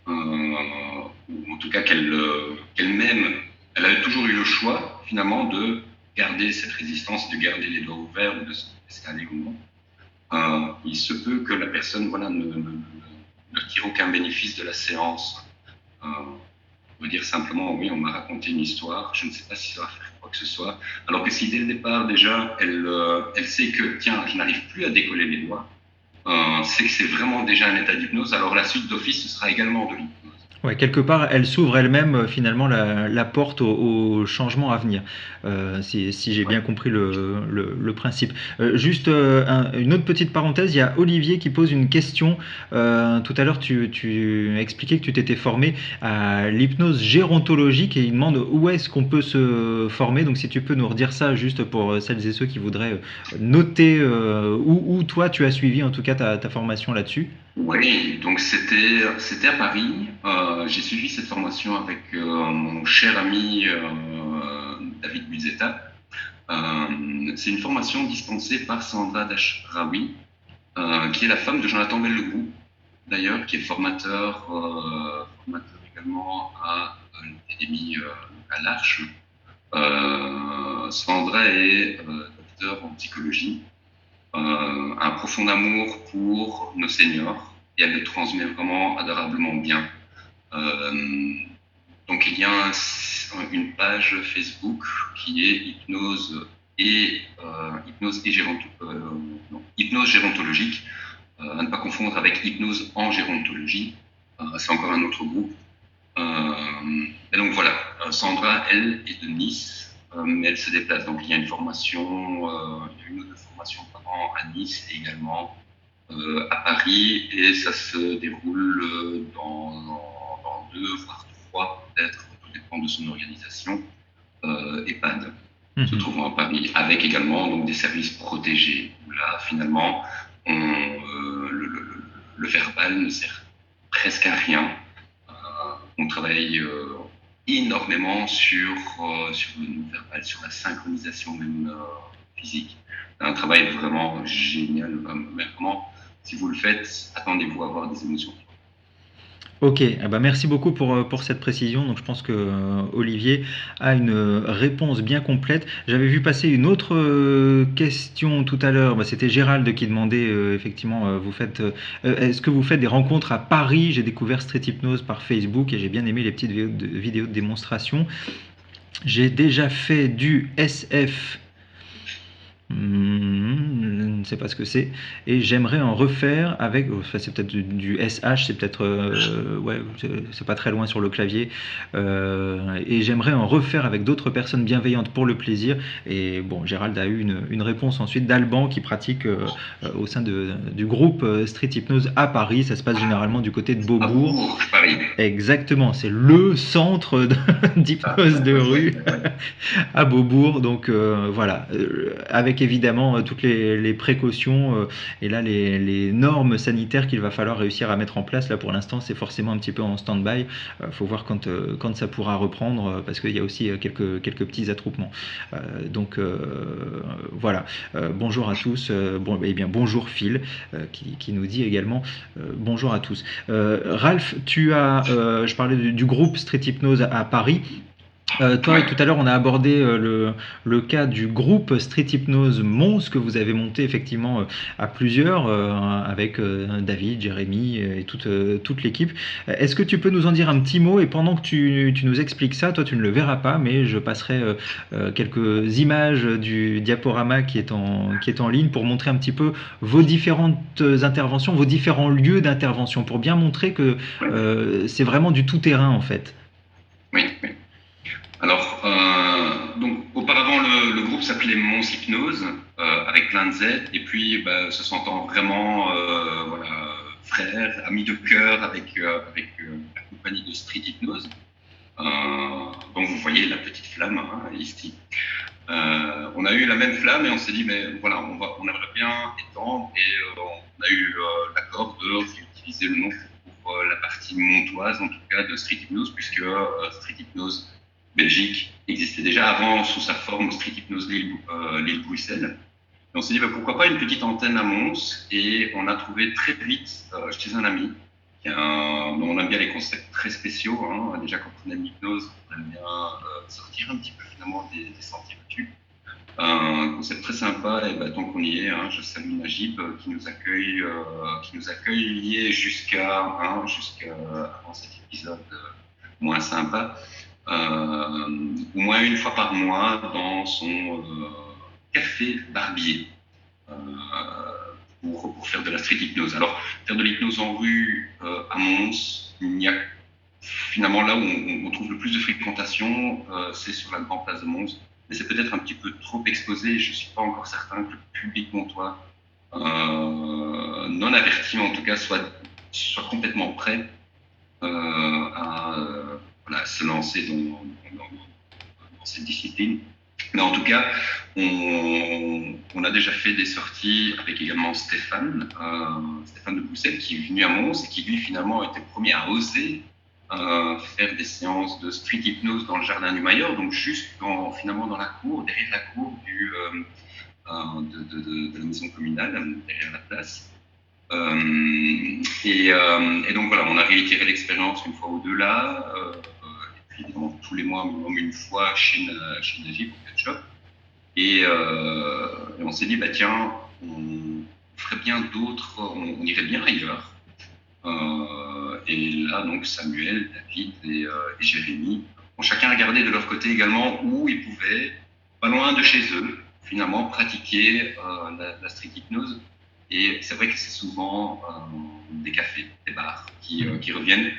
ou en tout cas qu'elle-même, elle a toujours eu le choix, finalement, de garder cette résistance, de garder les doigts ouverts ou de se laisser aller ou non. Il se peut que la personne ne tire aucun bénéfice de la séance. On peut dire simplement, oui, on m'a raconté une histoire, je ne sais pas si ça va faire quoi que ce soit. Alors que si dès le départ, déjà, elle sait que, tiens, je n'arrive plus à décoller les doigts, c'est que c'est vraiment déjà un état d'hypnose, alors la suite d'office, ce sera également de l'hypnose. Ouais, quelque part, elle s'ouvre elle-même finalement la porte au changement à venir, si j'ai bien compris le principe. Juste une autre petite parenthèse, il y a Olivier qui pose une question. Tout à l'heure, tu expliquais que tu t'étais formé à l'hypnose gérontologique et il demande où est-ce qu'on peut se former. Donc si tu peux nous redire ça juste pour celles et ceux qui voudraient noter où toi tu as suivi en tout cas ta formation là-dessus. Oui, donc c'était à Paris. J'ai suivi cette formation avec mon cher ami David Buzetta. C'est une formation dispensée par Sandra Dashraoui, qui est la femme de Jonathan Bell-Legroux, d'ailleurs, qui est formateur également à l'Académie à l'Arche. Sandra est docteur en psychologie. Un profond amour pour nos seniors et elle le transmet vraiment adorablement bien. Donc il y a une page Facebook qui est hypnose gérontologique, à ne pas confondre avec hypnose en gérontologie, c'est encore un autre groupe. Et donc voilà, Sandra, elle, est de Nice. Mais elle se déplace. Donc il y a une formation, il y a une autre formation par an à Nice et également à Paris, et ça se déroule dans 2 voire 3 peut-être, tout dépend de son organisation, EHPAD se trouvant à Paris, avec également donc des services protégés où là finalement le verbal ne sert presque à rien. On travaille énormément sur le non-verbal, sur la synchronisation même physique. Un travail vraiment génial, vraiment. Si vous le faites, attendez-vous à avoir des émotions. Ok, merci beaucoup pour cette précision. Donc je pense que Olivier a une réponse bien complète. J'avais vu passer une autre question tout à l'heure. C'était Gérald qui demandait effectivement, est-ce que vous faites des rencontres à Paris? J'ai découvert Street Hypnose par Facebook et j'ai bien aimé les petites vidéos de démonstration. J'ai déjà fait du SF. sais pas ce que c'est, et j'aimerais en refaire avec, enfin, c'est peut-être du SH, c'est peut-être, ouais, c'est pas très loin sur le clavier, et j'aimerais en refaire avec d'autres personnes bienveillantes pour le plaisir. Et bon, Gérald a eu une réponse ensuite d'Alban qui pratique au sein du groupe Street Hypnose à Paris. Ça se passe généralement du côté de À Beaubourg. Bourg, Paris. Exactement, c'est le centre d'hypnose de rue à Beaubourg. Donc voilà, avec évidemment toutes les précautions et là les normes sanitaires qu'il va falloir réussir à mettre en place. Là pour l'instant, c'est forcément un petit peu en stand-by. Faut voir quand ça pourra reprendre parce qu'il y a aussi quelques petits attroupements. Donc voilà. Bonjour à tous. Bon, eh bien bonjour Phil qui nous dit également bonjour à tous. Ralph, je parlais du groupe Street Hypnose à Paris. Toi, Ouais. tout à l'heure, on a abordé le cas du groupe Street Hypnose Mons que vous avez monté effectivement à plusieurs avec David, Jérémy et toute l'équipe. Est-ce que tu peux nous en dire un petit mot? Et pendant que tu nous expliques ça, toi tu ne le verras pas, mais je passerai quelques images du diaporama qui est en ligne pour montrer un petit peu vos différentes interventions, vos différents lieux d'intervention, pour bien montrer que c'est vraiment du tout terrain en fait. Oui, oui. Alors, donc, auparavant, le groupe s'appelait Mons Hypnose, avec plein de Z, et puis, se sentant vraiment, voilà, frères, amis de cœur avec la compagnie de Street Hypnose. Donc, vous voyez la petite flamme ici. On a eu la même flamme et on s'est dit, mais voilà, on aimerait bien étendre, et on a eu l'accord de réutiliser le nom pour la partie montoise, en tout cas, de Street Hypnose, puisque Street Hypnose Belgique existait déjà avant sous sa forme Street Hypnose Lille-Bruxelles. Et on s'est dit pourquoi pas une petite antenne à Mons, et on a trouvé très vite chez un ami dont on aime bien les concepts très spéciaux. Déjà quand on aime l'hypnose, on aime bien sortir un petit peu finalement des sentiers battus. Un concept très sympa, et tant qu'on y est, je salue Najib qui nous accueille jusqu'à avant cet épisode moins sympa. Au moins une fois par mois dans son café barbier pour faire de la street hypnose. Alors, faire de l'hypnose en rue à Mons, il y a finalement là où on trouve le plus de fréquentation, c'est sur la grande place de Mons, mais c'est peut-être un petit peu trop exposé. Je ne suis pas encore certain que le public montois, non averti en tout cas, soit complètement prêt à se lancer dans cette discipline. Mais en tout cas, on a déjà fait des sorties avec également Stéphane de Bruxelles, qui est venu à Mons et qui lui finalement était le premier à oser faire des séances de street hypnose dans le jardin du Mailleur, donc juste finalement dans la cour, derrière la cour de la maison communale, derrière la place. Et donc voilà, on a réitéré l'expérience une fois ou deux là, et puis évidemment tous les mois minimum une fois chez Najib au Pet Shop. Et on s'est dit tiens, on ferait bien d'autres, on irait bien ailleurs. Et là donc Samuel, David et Jérémy ont chacun regardé de leur côté également où ils pouvaient, pas loin de chez eux, finalement pratiquer la street hypnose. Et c'est vrai que c'est souvent des cafés, des bars qui reviennent.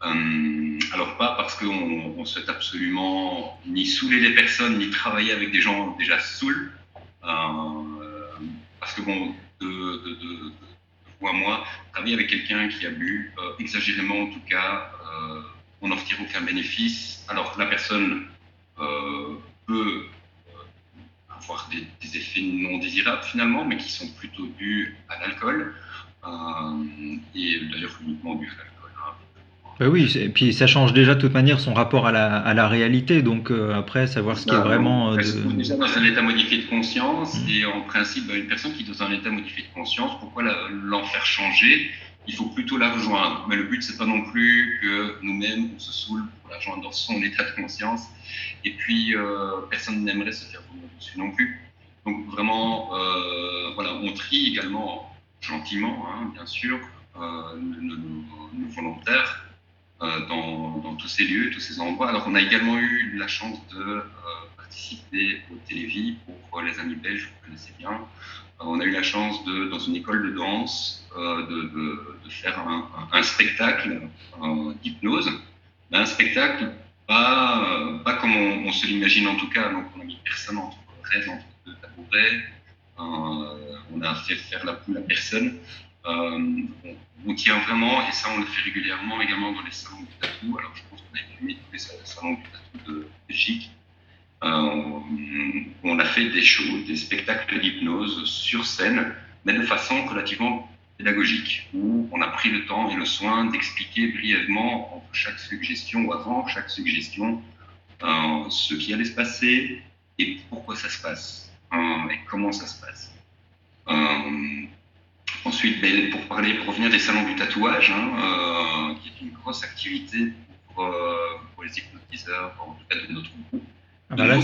Alors pas parce qu'on souhaite absolument ni saouler les personnes, ni travailler avec des gens déjà saouls. Parce que bon, de vous à moi, travailler avec quelqu'un qui a bu exagérément en tout cas, on n'en retire aucun bénéfice. Alors la personne peut avoir des effets non désirables finalement, mais qui sont plutôt dus à l'alcool, et d'ailleurs uniquement dus à l'alcool. Ben oui, et puis ça change déjà de toute manière son rapport à la réalité, donc après savoir ce qui est vraiment... Déjà dans un état modifié de conscience, et en principe, une personne qui est dans un état modifié de conscience, pourquoi l'en faire changer? Il faut plutôt la rejoindre. Mais le but, c'est pas non plus que nous-mêmes, on se saoule pour la rejoindre dans son état de conscience. Et puis, personne n'aimerait se faire vomir dessus non plus. Donc vraiment, voilà, on trie également gentiment, bien sûr, nos volontaires dans tous ces lieux, tous ces endroits. Alors, on a également eu la chance de participé au Télévis. Pour les amis belges, vous connaissez bien. On a eu la chance, dans une école de danse, de faire un spectacle d'hypnose. Un spectacle pas comme on se l'imagine en tout cas. Donc on a mis personne entre deux tabourets. On a fait faire la poule à personne. On tient vraiment, et ça on le fait régulièrement également dans les salons du tatou. Alors je pense qu'on a filmé tous les salons du tatou de Belgique. On a fait des shows, des spectacles d'hypnose sur scène, mais de façon relativement pédagogique, où on a pris le temps et le soin d'expliquer brièvement entre chaque suggestion ou avant chaque suggestion ce qui allait se passer et pourquoi ça se passe et comment ça se passe. Ensuite, pour revenir des salons du tatouage, qui est une grosse activité pour les hypnotiseurs, en tout cas de notre groupe. Ah bah là,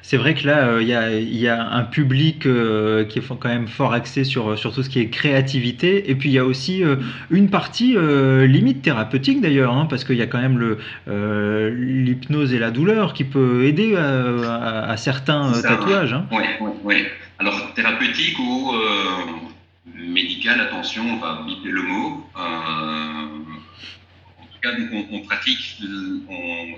c'est vrai que là, il y a un public qui est quand même fort axé sur tout ce qui est créativité. Et puis, il y a aussi une partie limite thérapeutique d'ailleurs, hein, parce qu'il y a quand même l'hypnose et la douleur qui peut aider à certains tatouages. Hein. Oui. Alors, thérapeutique ou médical, attention, on va biper le mot. En tout cas, on pratique,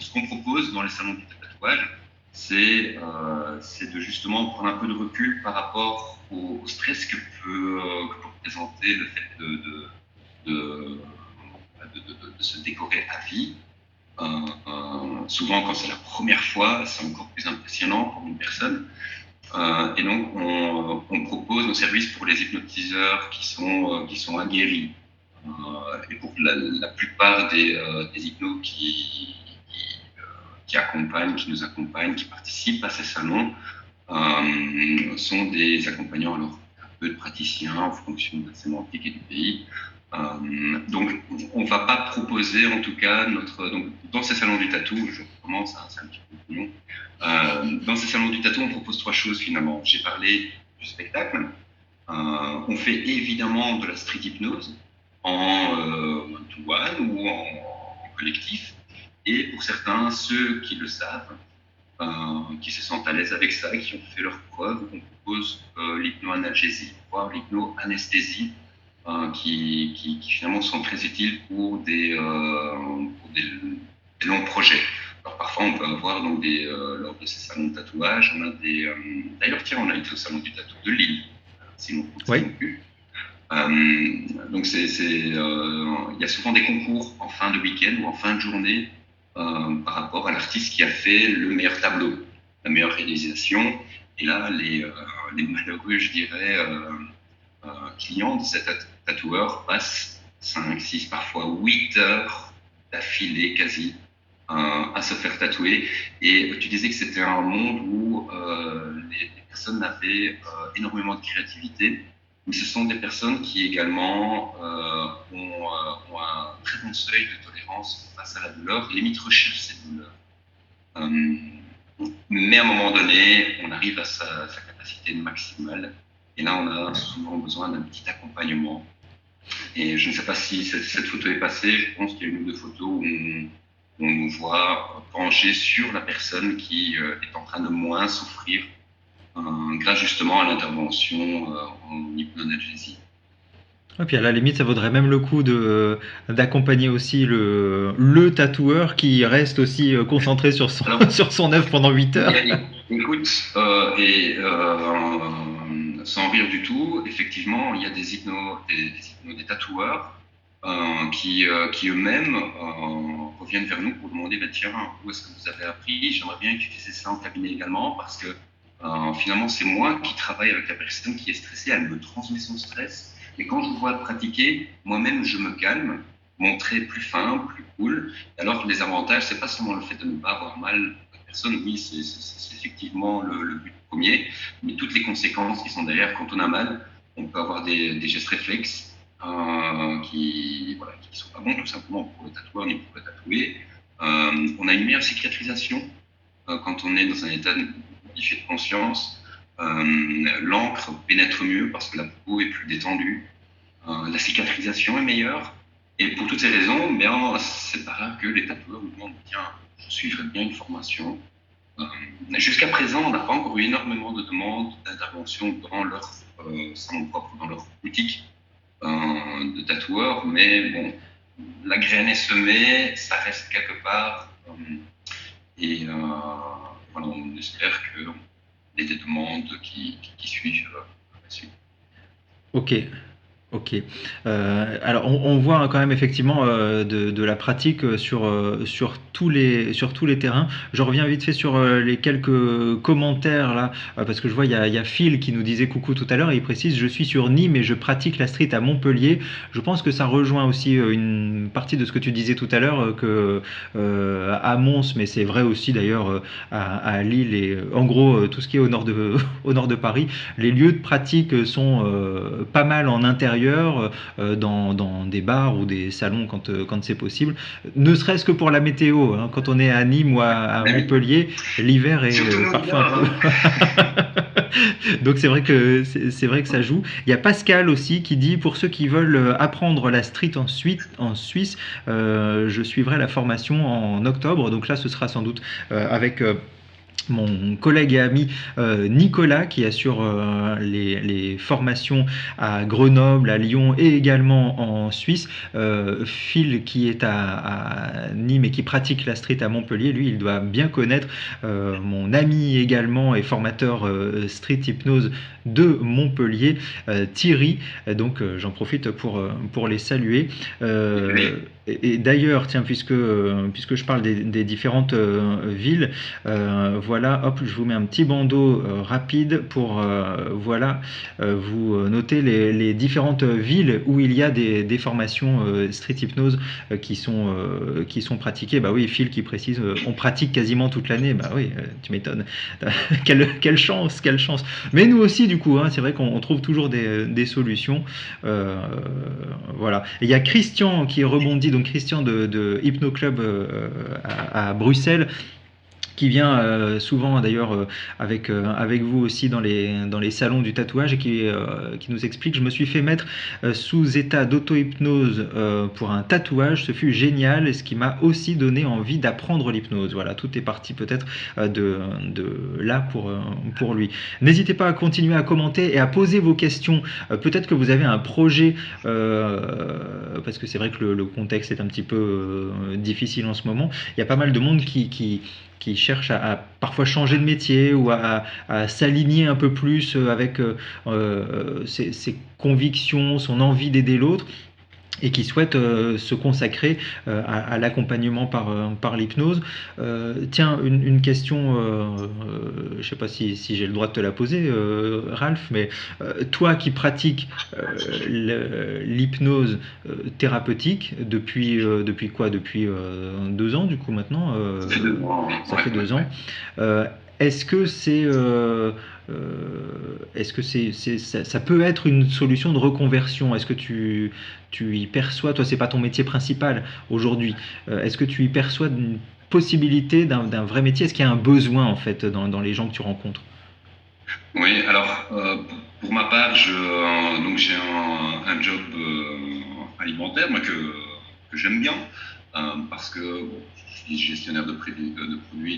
ce qu'on propose dans les salons du tatouage, c'est de justement prendre un peu de recul par rapport au stress que peut représenter le fait de se décorer à vie. Souvent, quand c'est la première fois, c'est encore plus impressionnant pour une personne. Et donc, on propose nos services pour les hypnotiseurs qui sont aguerris. Et pour la plupart des hypnos qui nous accompagnent, qui participent à ces salons, sont des accompagnants, alors un peu de praticiens en fonction de la sémantique et du pays. Donc, on ne va pas proposer, en tout cas, donc, dans ces salons du tatou, je commence, c'est un petit peu plus long. Dans ces salons du tatou, on propose 3 choses finalement. J'ai parlé du spectacle. On fait évidemment de la street hypnose en one-to-one ou en collectif. Et pour certains, ceux qui le savent, qui se sentent à l'aise avec ça, qui ont fait leurs preuves, on propose l'hypno-analgésie, voire l'hypno-anesthésie, qui finalement sont très utiles pour des longs projets. Alors parfois, on peut avoir donc lors de ces salons de tatouage, on a d'ailleurs, tiens, on a été au salon du tatou de Lille, sinon oui. Donc il y a souvent des concours en fin de week-end ou en fin de journée par rapport à l'artiste qui a fait le meilleur tableau, la meilleure réalisation. Et là, les malheureux, je dirais, clients de cet tatoueur passent 5, 6, parfois 8 heures d'affilée quasi à se faire tatouer. Et tu disais que c'était un monde où les personnes avaient énormément de créativité. Mais ce sont des personnes qui également ont un très bon seuil de tolérance face à la douleur, limite recherchent cette douleur. Mais à un moment donné, on arrive à sa capacité maximale. Et là, on a souvent besoin d'un petit accompagnement. Et je ne sais pas si cette photo est passée. Je pense qu'il y a une ou 2 photos où on nous voit pencher sur la personne qui est en train de moins souffrir grâce justement à l'intervention en hypnoanalgésie. Et puis à la limite, ça vaudrait même le coup d'accompagner aussi le tatoueur qui reste aussi concentré sur son œuvre pendant 8 heures. Écoute, sans rire du tout, effectivement, il y a des tatoueurs qui eux-mêmes reviennent vers nous pour demander tiens, où est-ce que vous avez appris? J'aimerais bien utiliser ça en cabinet également parce que finalement, c'est moi qui travaille avec la personne qui est stressée, elle me transmet son stress. Mais quand je vois pratiquer, moi-même, je me calme, mon trait plus fin, plus cool. Alors les avantages, c'est pas seulement le fait de ne pas avoir mal à la personne, oui, c'est effectivement le but premier, mais toutes les conséquences qui sont derrière. Quand on a mal, on peut avoir des gestes réflexes qui sont pas bons, tout simplement pour le tatoueur ni pour le tatoué. On a une meilleure cicatrisation quand on est dans un état modifié de conscience. L'encre pénètre mieux parce que la peau est plus détendue. La cicatrisation est meilleure. Et pour toutes ces raisons, c'est pas rare que les tatoueurs nous demandent tiens, je suivrai bien une formation jusqu'à présent, on n'a pas encore eu énormément de demandes d'intervention dans leur salon propre, dans leur boutique de tatoueurs, mais bon, la graine est semée, ça reste quelque part, et voilà, on espère qu'il y ait des demandes qui suivent la suite. Ok. Ok. Alors on voit quand même effectivement de la pratique sur tous les terrains. Je reviens vite fait sur les quelques commentaires là, parce que je vois il y a Phil qui nous disait coucou tout à l'heure et il précise je suis sur Nîmes et je pratique la street à Montpellier. Je pense que ça rejoint aussi une partie de ce que tu disais tout à l'heure que à Mons, mais c'est vrai aussi d'ailleurs à Lille et en gros tout ce qui est au nord de au nord de Paris. Les lieux de pratique sont pas mal en intérieur, dans des bars ou des salons quand c'est possible. Ne serait-ce que pour la météo. Hein. Quand on est à Nîmes ou à Montpellier, l'hiver est parfois un peu. Donc c'est vrai que ça joue. Il y a Pascal aussi qui dit pour ceux qui veulent apprendre la street en Suisse, je suivrai la formation en octobre. Donc là, ce sera sans doute avec mon collègue et ami Nicolas qui assure les formations à Grenoble, à Lyon et également en Suisse. Phil qui est à Nîmes et qui pratique la street à Montpellier, lui il doit bien connaître mon ami également et formateur street hypnose de Montpellier, Thierry. Donc j'en profite pour les saluer. Et d'ailleurs, tiens, puisque je parle des différentes villes, voilà, hop, je vous mets un petit bandeau rapide pour voilà, vous noter les différentes villes où il y a des formations street hypnose qui sont pratiquées. Bah oui, Phil qui précise, on pratique quasiment toute l'année. Bah oui, tu m'étonnes. Quelle chance, quelle chance. Mais nous aussi, du coup, hein, c'est vrai qu'on trouve toujours des solutions. Voilà. Et il y a Christian qui rebondit, donc Christian de Hypno Club à Bruxelles, qui vient souvent d'ailleurs avec vous aussi dans les salons du tatouage et qui nous explique je me suis fait mettre sous état d'auto-hypnose pour un tatouage, ce fut génial et ce qui m'a aussi donné envie d'apprendre l'hypnose. Voilà, tout est parti peut-être de là pour lui. N'hésitez pas à continuer à commenter et à poser vos questions. Peut-être que vous avez un projet parce que c'est vrai que le contexte est un petit peu difficile en ce moment. Il y a pas mal de monde qui cherche à parfois changer de métier ou à s'aligner un peu plus avec ses convictions, son envie d'aider l'autre et qui souhaite se consacrer à l'accompagnement par l'hypnose. Tiens, une question, je ne sais pas si j'ai le droit de te la poser, Ralph, mais toi qui pratiques l'hypnose thérapeutique depuis quoi? Depuis 2 ans, du coup, maintenant Ça fait 2 ans. Ça fait 2 ans. Est-ce que ça peut être une solution de reconversion? Est-ce que tu y perçois, toi c'est pas ton métier principal aujourd'hui, est-ce que tu y perçois une possibilité d'un vrai métier? Est-ce qu'il y a un besoin en fait dans les gens que tu rencontres? Oui, alors pour ma part, donc j'ai un job alimentaire moi, que j'aime bien parce que bon, je suis gestionnaire de produits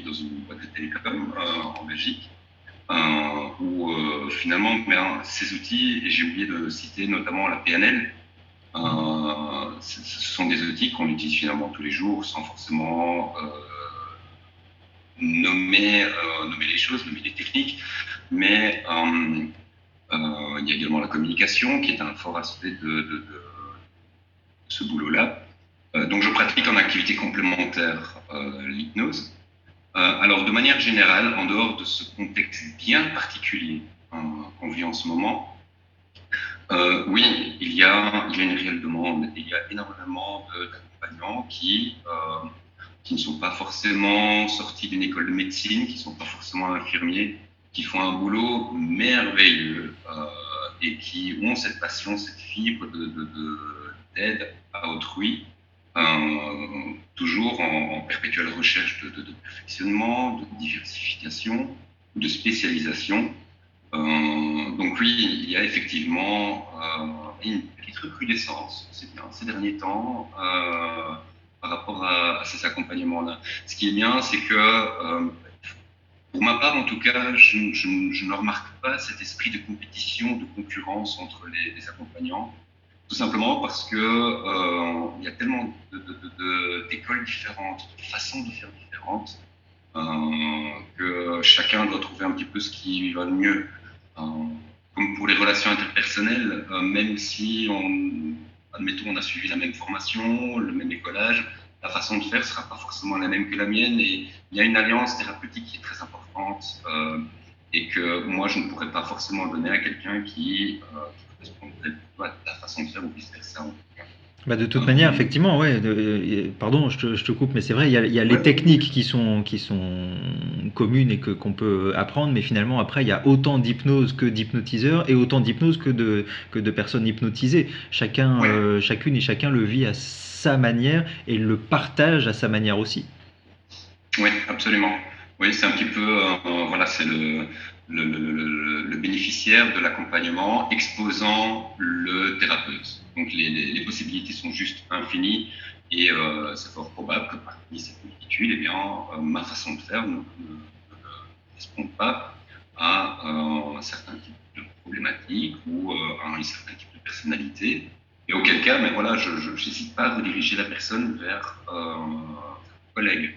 dans une boîte de télécom en Belgique où finalement ben, ces outils, et j'ai oublié de citer notamment la PNL, ce sont des outils qu'on utilise finalement tous les jours sans forcément nommer les choses, nommer les techniques, mais il y a également la communication qui est un fort aspect de ce boulot-là. Donc je pratique en activité complémentaire l'hypnose. Alors de manière générale, en dehors de ce contexte bien particulier qu'on vit en ce moment, oui, il y a une réelle demande. Il y a énormément d'accompagnants qui ne sont pas forcément sortis d'une école de médecine, qui ne sont pas forcément infirmiers, qui font un boulot merveilleux et qui ont cette passion, cette fibre d'aide à autrui, toujours en perpétuelle recherche de perfectionnement, de diversification, de spécialisation. Donc oui, il y a effectivement une petite recrudescence, c'est bien, ces derniers temps, par rapport à ces accompagnements-là. Ce qui est bien, c'est que Pour ma part, en tout cas, je ne remarque pas cet esprit de compétition, de concurrence entre les accompagnants, tout simplement parce que il y a tellement d'écoles différentes, de façons de faire différentes, que chacun doit trouver un petit peu ce qui lui va le mieux. Euh, Comme pour les relations interpersonnelles, même si admettons, on a suivi la même formation, le même écolage, la façon de faire sera pas forcément la même que la mienne, et il y a une alliance thérapeutique qui est très importante, et que moi je ne pourrais pas forcément donner à quelqu'un qui correspondrait plutôt à ta façon de faire ou vice versa. Bah, de toute manière, effectivement, ouais. Pardon, je te coupe, mais c'est vrai, il y a les Ouais, techniques qui sont communes et qu'on peut apprendre, mais finalement, après, il y a autant d'hypnose que d'hypnotiseurs et autant d'hypnose que de personnes hypnotisées. ouais, Chacune et chacun le vit à sa manière et le partage à sa manière aussi. ouais, absolument. Oui, c'est un petit peu, voilà, c'est le bénéficiaire de l'accompagnement exposant le thérapeute. Donc les possibilités sont juste infinies, et c'est fort probable que parmi ces multitudes, eh bien, ma façon de faire ne correspond pas à un certain type de problématique ou à un certain type de personnalité. Et auquel cas, mais voilà, je n'hésite pas à rediriger la personne vers un collègue.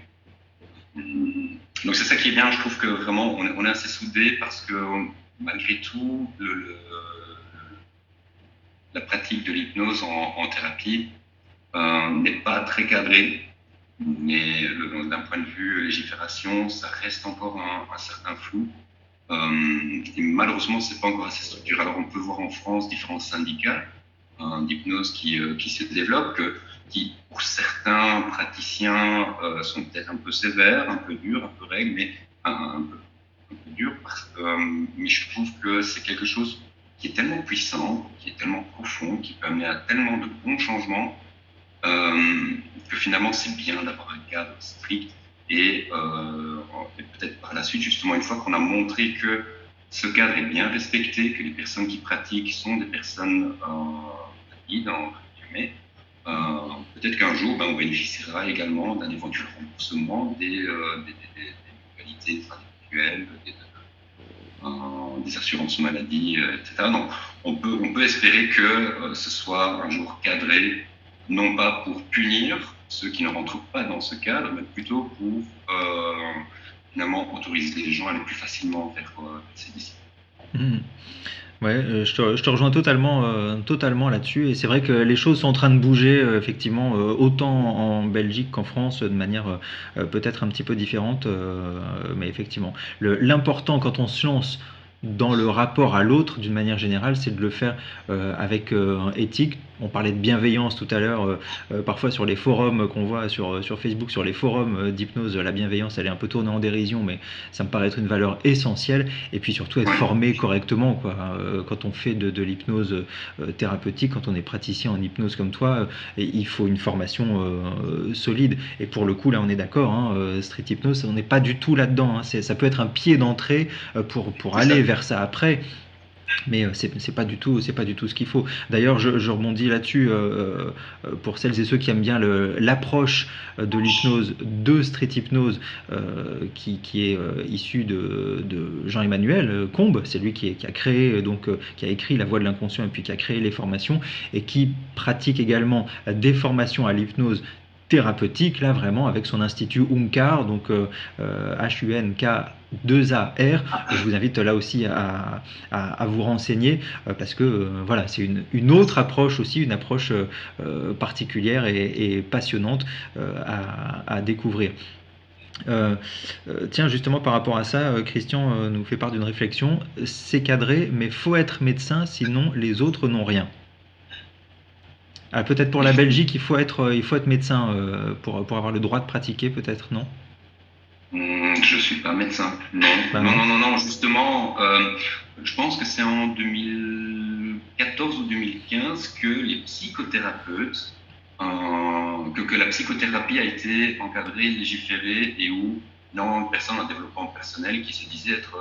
Donc c'est ça qui est bien, je trouve que vraiment on est assez soudés parce que malgré tout, la pratique de l'hypnose en thérapie n'est pas très cadrée, mais d'un point de vue légifération, ça reste encore un certain flou. Et malheureusement, c'est pas encore assez structuré. Alors on peut voir en France différents syndicats d'hypnose qui se développent, qui pour certains praticiens sont peut-être un peu sévères, un peu durs, un peu règles, mais un peu durs, mais je trouve que c'est quelque chose qui est tellement puissant, qui est tellement profond, qui peut amener à tellement de bons changements, que finalement c'est bien d'avoir un cadre strict, et peut-être par la suite, justement, une fois qu'on a montré que ce cadre est bien respecté, que les personnes qui pratiquent sont des personnes valides, entre guillemets, peut-être qu'un jour, ben, on bénéficiera également d'un éventuel remboursement des mutualités individuelles, des assurances maladie, etc. Donc, on peut espérer que ce soit un jour cadré, non pas pour punir ceux qui ne rentrent pas dans ce cadre, mais plutôt pour finalement autoriser les gens à aller plus facilement vers ces disciplines. Mhm. Ouais, je te rejoins totalement, totalement là-dessus. Et c'est vrai que les choses sont en train de bouger, effectivement, autant en Belgique qu'en France, de manière peut-être un petit peu différente. Mais effectivement, l'important quand on se lance dans le rapport à l'autre, d'une manière générale, c'est de le faire avec éthique. On parlait de bienveillance tout à l'heure. Parfois sur les forums qu'on voit sur Facebook, sur les forums d'hypnose, la bienveillance, elle est un peu tournée en dérision, mais ça me paraît être une valeur essentielle. Et puis surtout être Ouais, formé correctement, quoi. Quand on fait de l'hypnose thérapeutique, quand on est praticien en hypnose comme toi, il faut une formation solide. Et pour le coup, là, on est d'accord, hein, street hypnose, on n'est pas du tout là-dedans, hein. Ça peut être un pied d'entrée pour c'est ça. aller vers ça après. Mais c'est pas du tout, c'est pas du tout ce qu'il faut. D'ailleurs, je rebondis là-dessus pour celles et ceux qui aiment bien l'approche de l'hypnose, de street hypnose, qui est issue de Jean-Emmanuel Combes. C'est lui qui a créé, donc qui a écrit La Voix de l'inconscient et puis qui a créé les formations et qui pratique également des formations à l'hypnose thérapeutique, là vraiment avec son institut Unkar, donc HUNK2AR. Je vous invite là aussi à vous renseigner parce que voilà, c'est une autre approche aussi, une approche particulière et passionnante à découvrir. Tiens, justement par rapport à ça, Christian nous fait part d'une réflexion. C'est cadré, mais faut être médecin, sinon les autres n'ont rien. Peut-être pour la Belgique, il faut être médecin pour avoir le droit de pratiquer, peut-être, non? Je suis pas médecin. Non, Bah non, non. non, non, non. Justement, je pense que c'est en 2014 ou 2015 que les psychothérapeutes, que la psychothérapie a été encadrée, légiférée, et où énormément de personnes en développement personnel qui se disaient être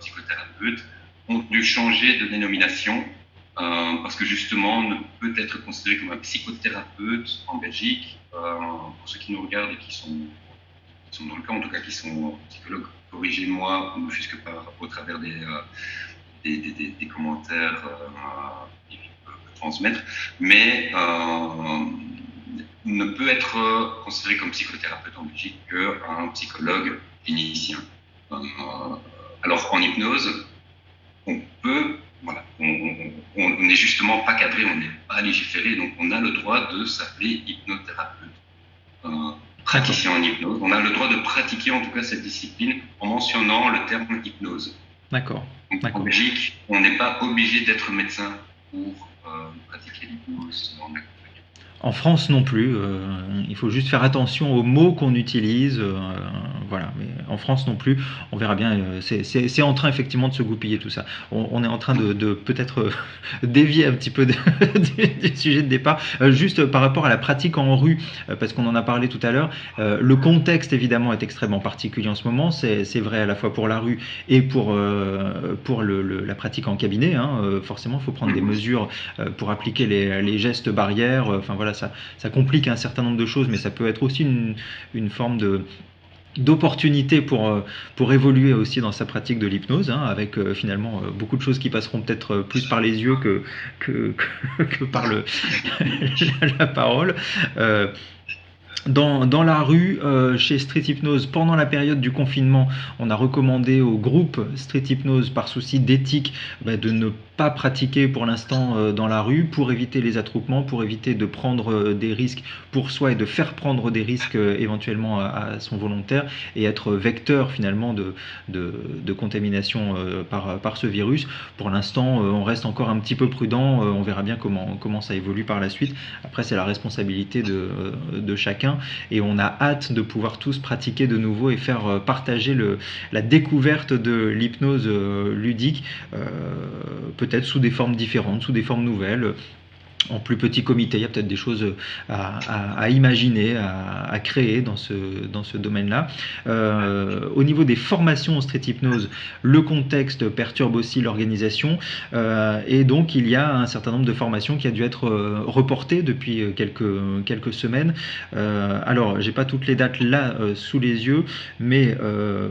psychothérapeutes ont dû changer de dénomination, parce que justement, on ne peut être considéré comme un psychothérapeute en Belgique, pour ceux qui nous regardent et qui sont dans le cas, en tout cas, qui sont psychologues corrigez-moi, ne fût-ce que au travers des commentaires qu'ils peuvent transmettre, mais ne peut être considéré comme psychothérapeute en Belgique qu'un psychologue clinicien. Alors en hypnose, on peut, voilà, on n'est justement pas cadré, on n'est pas légiféré, donc on a le droit de s'appeler hypnothérapeute, praticien en hypnose. On a le droit de pratiquer en tout cas cette discipline en mentionnant le terme hypnose. D'accord. En Belgique, on n'est pas obligé d'être médecin pour pratiquer l'hypnose en accompagnement. En France non plus, il faut juste faire attention aux mots qu'on utilise, voilà. Mais en France non plus, on verra bien. C'est en train effectivement de se goupiller tout ça. On est en train de peut-être dévier un petit peu du sujet de départ. Juste par rapport à la pratique en rue, parce qu'on en a parlé tout à l'heure, le contexte évidemment est extrêmement particulier en ce moment. C'est vrai à la fois pour la rue et pour la pratique en cabinet. Hein. Forcément, il faut prendre des mesures pour appliquer les gestes barrières. Enfin voilà. Ça complique un certain nombre de choses, mais ça peut être aussi une forme d'opportunité pour évoluer aussi dans sa pratique de l'hypnose, hein, avec finalement beaucoup de choses qui passeront peut-être plus par les yeux que par la parole. Dans la rue, chez Street Hypnose, pendant la période du confinement, on a recommandé au groupe Street Hypnose, par souci d'éthique, de ne pas pratiquer pour l'instant dans la rue, pour éviter les attroupements, pour éviter de prendre des risques pour soi et de faire prendre des risques éventuellement à son volontaire et être vecteur finalement de contamination par ce virus. Pour l'instant, on reste encore un petit peu prudent, on verra bien comment ça évolue par la suite. Après, c'est la responsabilité de chacun et on a hâte de pouvoir tous pratiquer de nouveau et faire partager la découverte de l'hypnose ludique, peut-être sous des formes différentes, sous des formes nouvelles. En plus petit comité, il y a peut-être des choses à imaginer, à créer dans ce domaine-là. Au niveau des formations en street hypnose, le contexte perturbe aussi l'organisation et donc il y a un certain nombre de formations qui a dû être reportées depuis quelques semaines. Alors, j'ai pas toutes les dates là sous les yeux, mais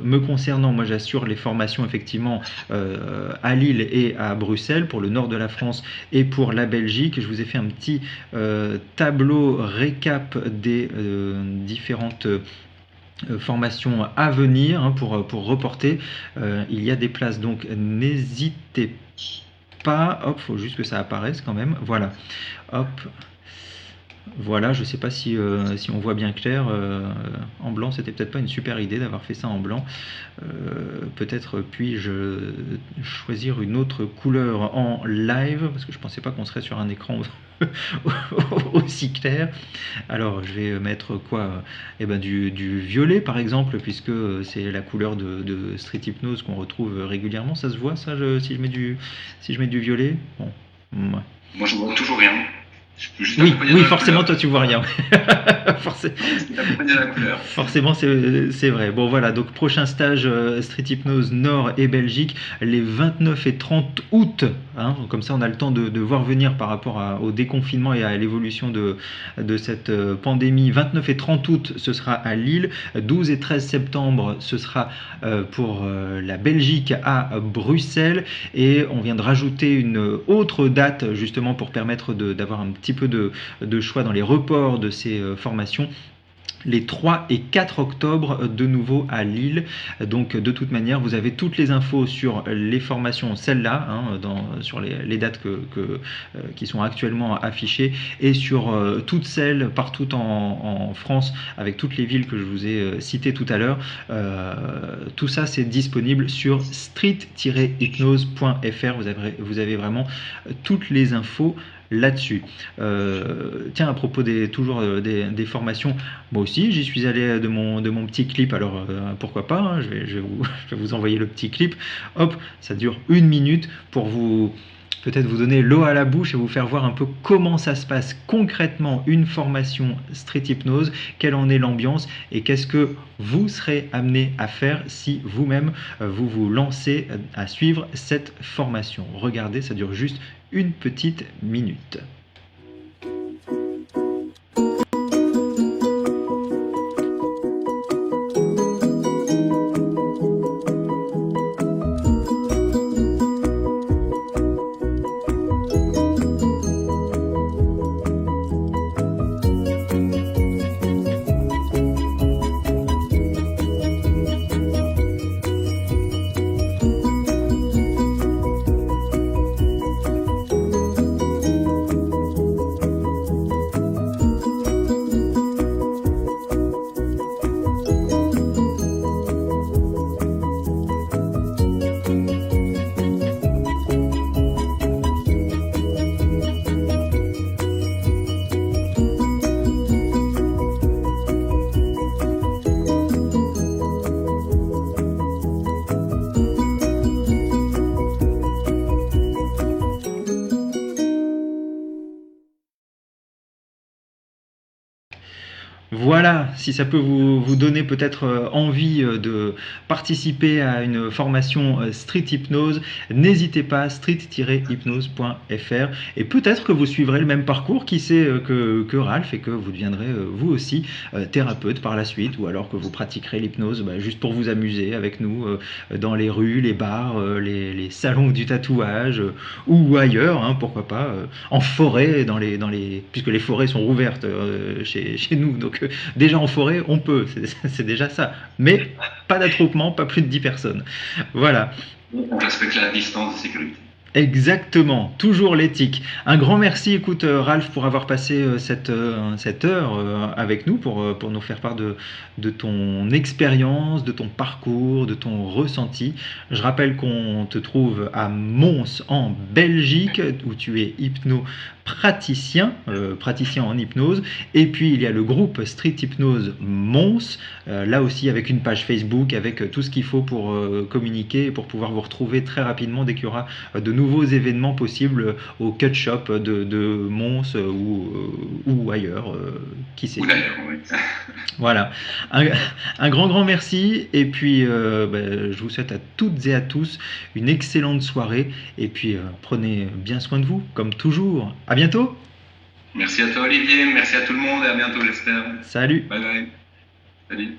me concernant, moi j'assure les formations effectivement à Lille et à Bruxelles pour le nord de la France et pour la Belgique. Je vous ai fait un petit tableau récap des différentes formations à venir hein, pour reporter. Il y a des places, donc n'hésitez pas. Hop, faut juste que ça apparaisse quand même. Voilà. Hop. Voilà, je sais pas si on voit bien clair. En blanc, c'était peut-être pas une super idée d'avoir fait ça en blanc. Peut-être puis-je choisir une autre couleur en live, parce que je pensais pas qu'on serait sur un écran aussi clair. Alors, je vais mettre quoi du violet, par exemple, puisque c'est la couleur de Street Hypnose qu'on retrouve régulièrement. Ça se voit, ça, si je mets du violet? Bon, ouais. Moi, je vois toujours rien. Oui, forcément, toi tu vois rien. Forcément, c'est vrai. Bon, voilà, donc prochain stage Street Hypnose Nord et Belgique, les 29 et 30 août. Hein, comme ça, on a le temps de voir venir par rapport au déconfinement et à l'évolution de cette pandémie. 29 et 30 août, ce sera à Lille. 12 et 13 septembre, ce sera pour la Belgique à Bruxelles. Et on vient de rajouter une autre date, justement, pour permettre d'avoir un petit peu de choix dans les reports de ces formations. Les 3 et 4 octobre de nouveau à Lille. Donc de toute manière, vous avez toutes les infos sur les formations, celles-là, hein, sur les dates qui sont actuellement affichées, et sur toutes celles partout en France, avec toutes les villes que je vous ai citées tout à l'heure. Tout ça, c'est disponible sur street-hypnose.fr. Vous avez vraiment toutes les infos là-dessus. Tiens, à propos des formations, moi aussi j'y suis allé de mon petit clip, alors pourquoi pas, hein, je vais vous envoyer le petit clip. Hop, ça dure 1 minute pour peut-être vous donner l'eau à la bouche et vous faire voir un peu comment ça se passe concrètement une formation Street Hypnose, quelle en est l'ambiance et qu'est-ce que vous serez amené à faire si vous-même vous lancez à suivre cette formation. Regardez, ça dure juste 1 petite minute. Voilà, si ça peut vous donner peut-être envie de participer à une formation Street Hypnose, n'hésitez pas, street-hypnose.fr, et peut-être que vous suivrez le même parcours, qui sait, que Ralph, et que vous deviendrez vous aussi thérapeute par la suite, ou alors que vous pratiquerez l'hypnose juste pour vous amuser avec nous dans les rues, les bars, les salons du tatouage, ou ailleurs, hein, pourquoi pas, en forêt, puisque les forêts sont rouvertes chez nous, donc déjà en forêt, on peut, c'est déjà ça. Mais pas d'attroupement, pas plus de 10 personnes. Voilà. On respecte la distance de sécurité. Exactement, toujours l'éthique. Un grand merci, écoute Ralph, pour avoir passé cette heure avec nous, pour nous faire part de ton expérience, de ton parcours, de ton ressenti. Je rappelle qu'on te trouve à Mons en Belgique, où tu es hypnopraticien, praticien en hypnose. Et puis il y a le groupe Street Hypnose Mons, là aussi avec une page Facebook, avec tout ce qu'il faut pour communiquer et pour pouvoir vous retrouver très rapidement dès qu'il y aura de nouveaux événements possibles au Cut Shop de Mons ou ailleurs, qui sait. Ou d'ailleurs, oui. Voilà. Un grand merci, et puis je vous souhaite à toutes et à tous une excellente soirée, et puis prenez bien soin de vous, comme toujours. À bientôt. Merci à toi Olivier, merci à tout le monde et à bientôt j'espère. Salut. Bye bye. Salut.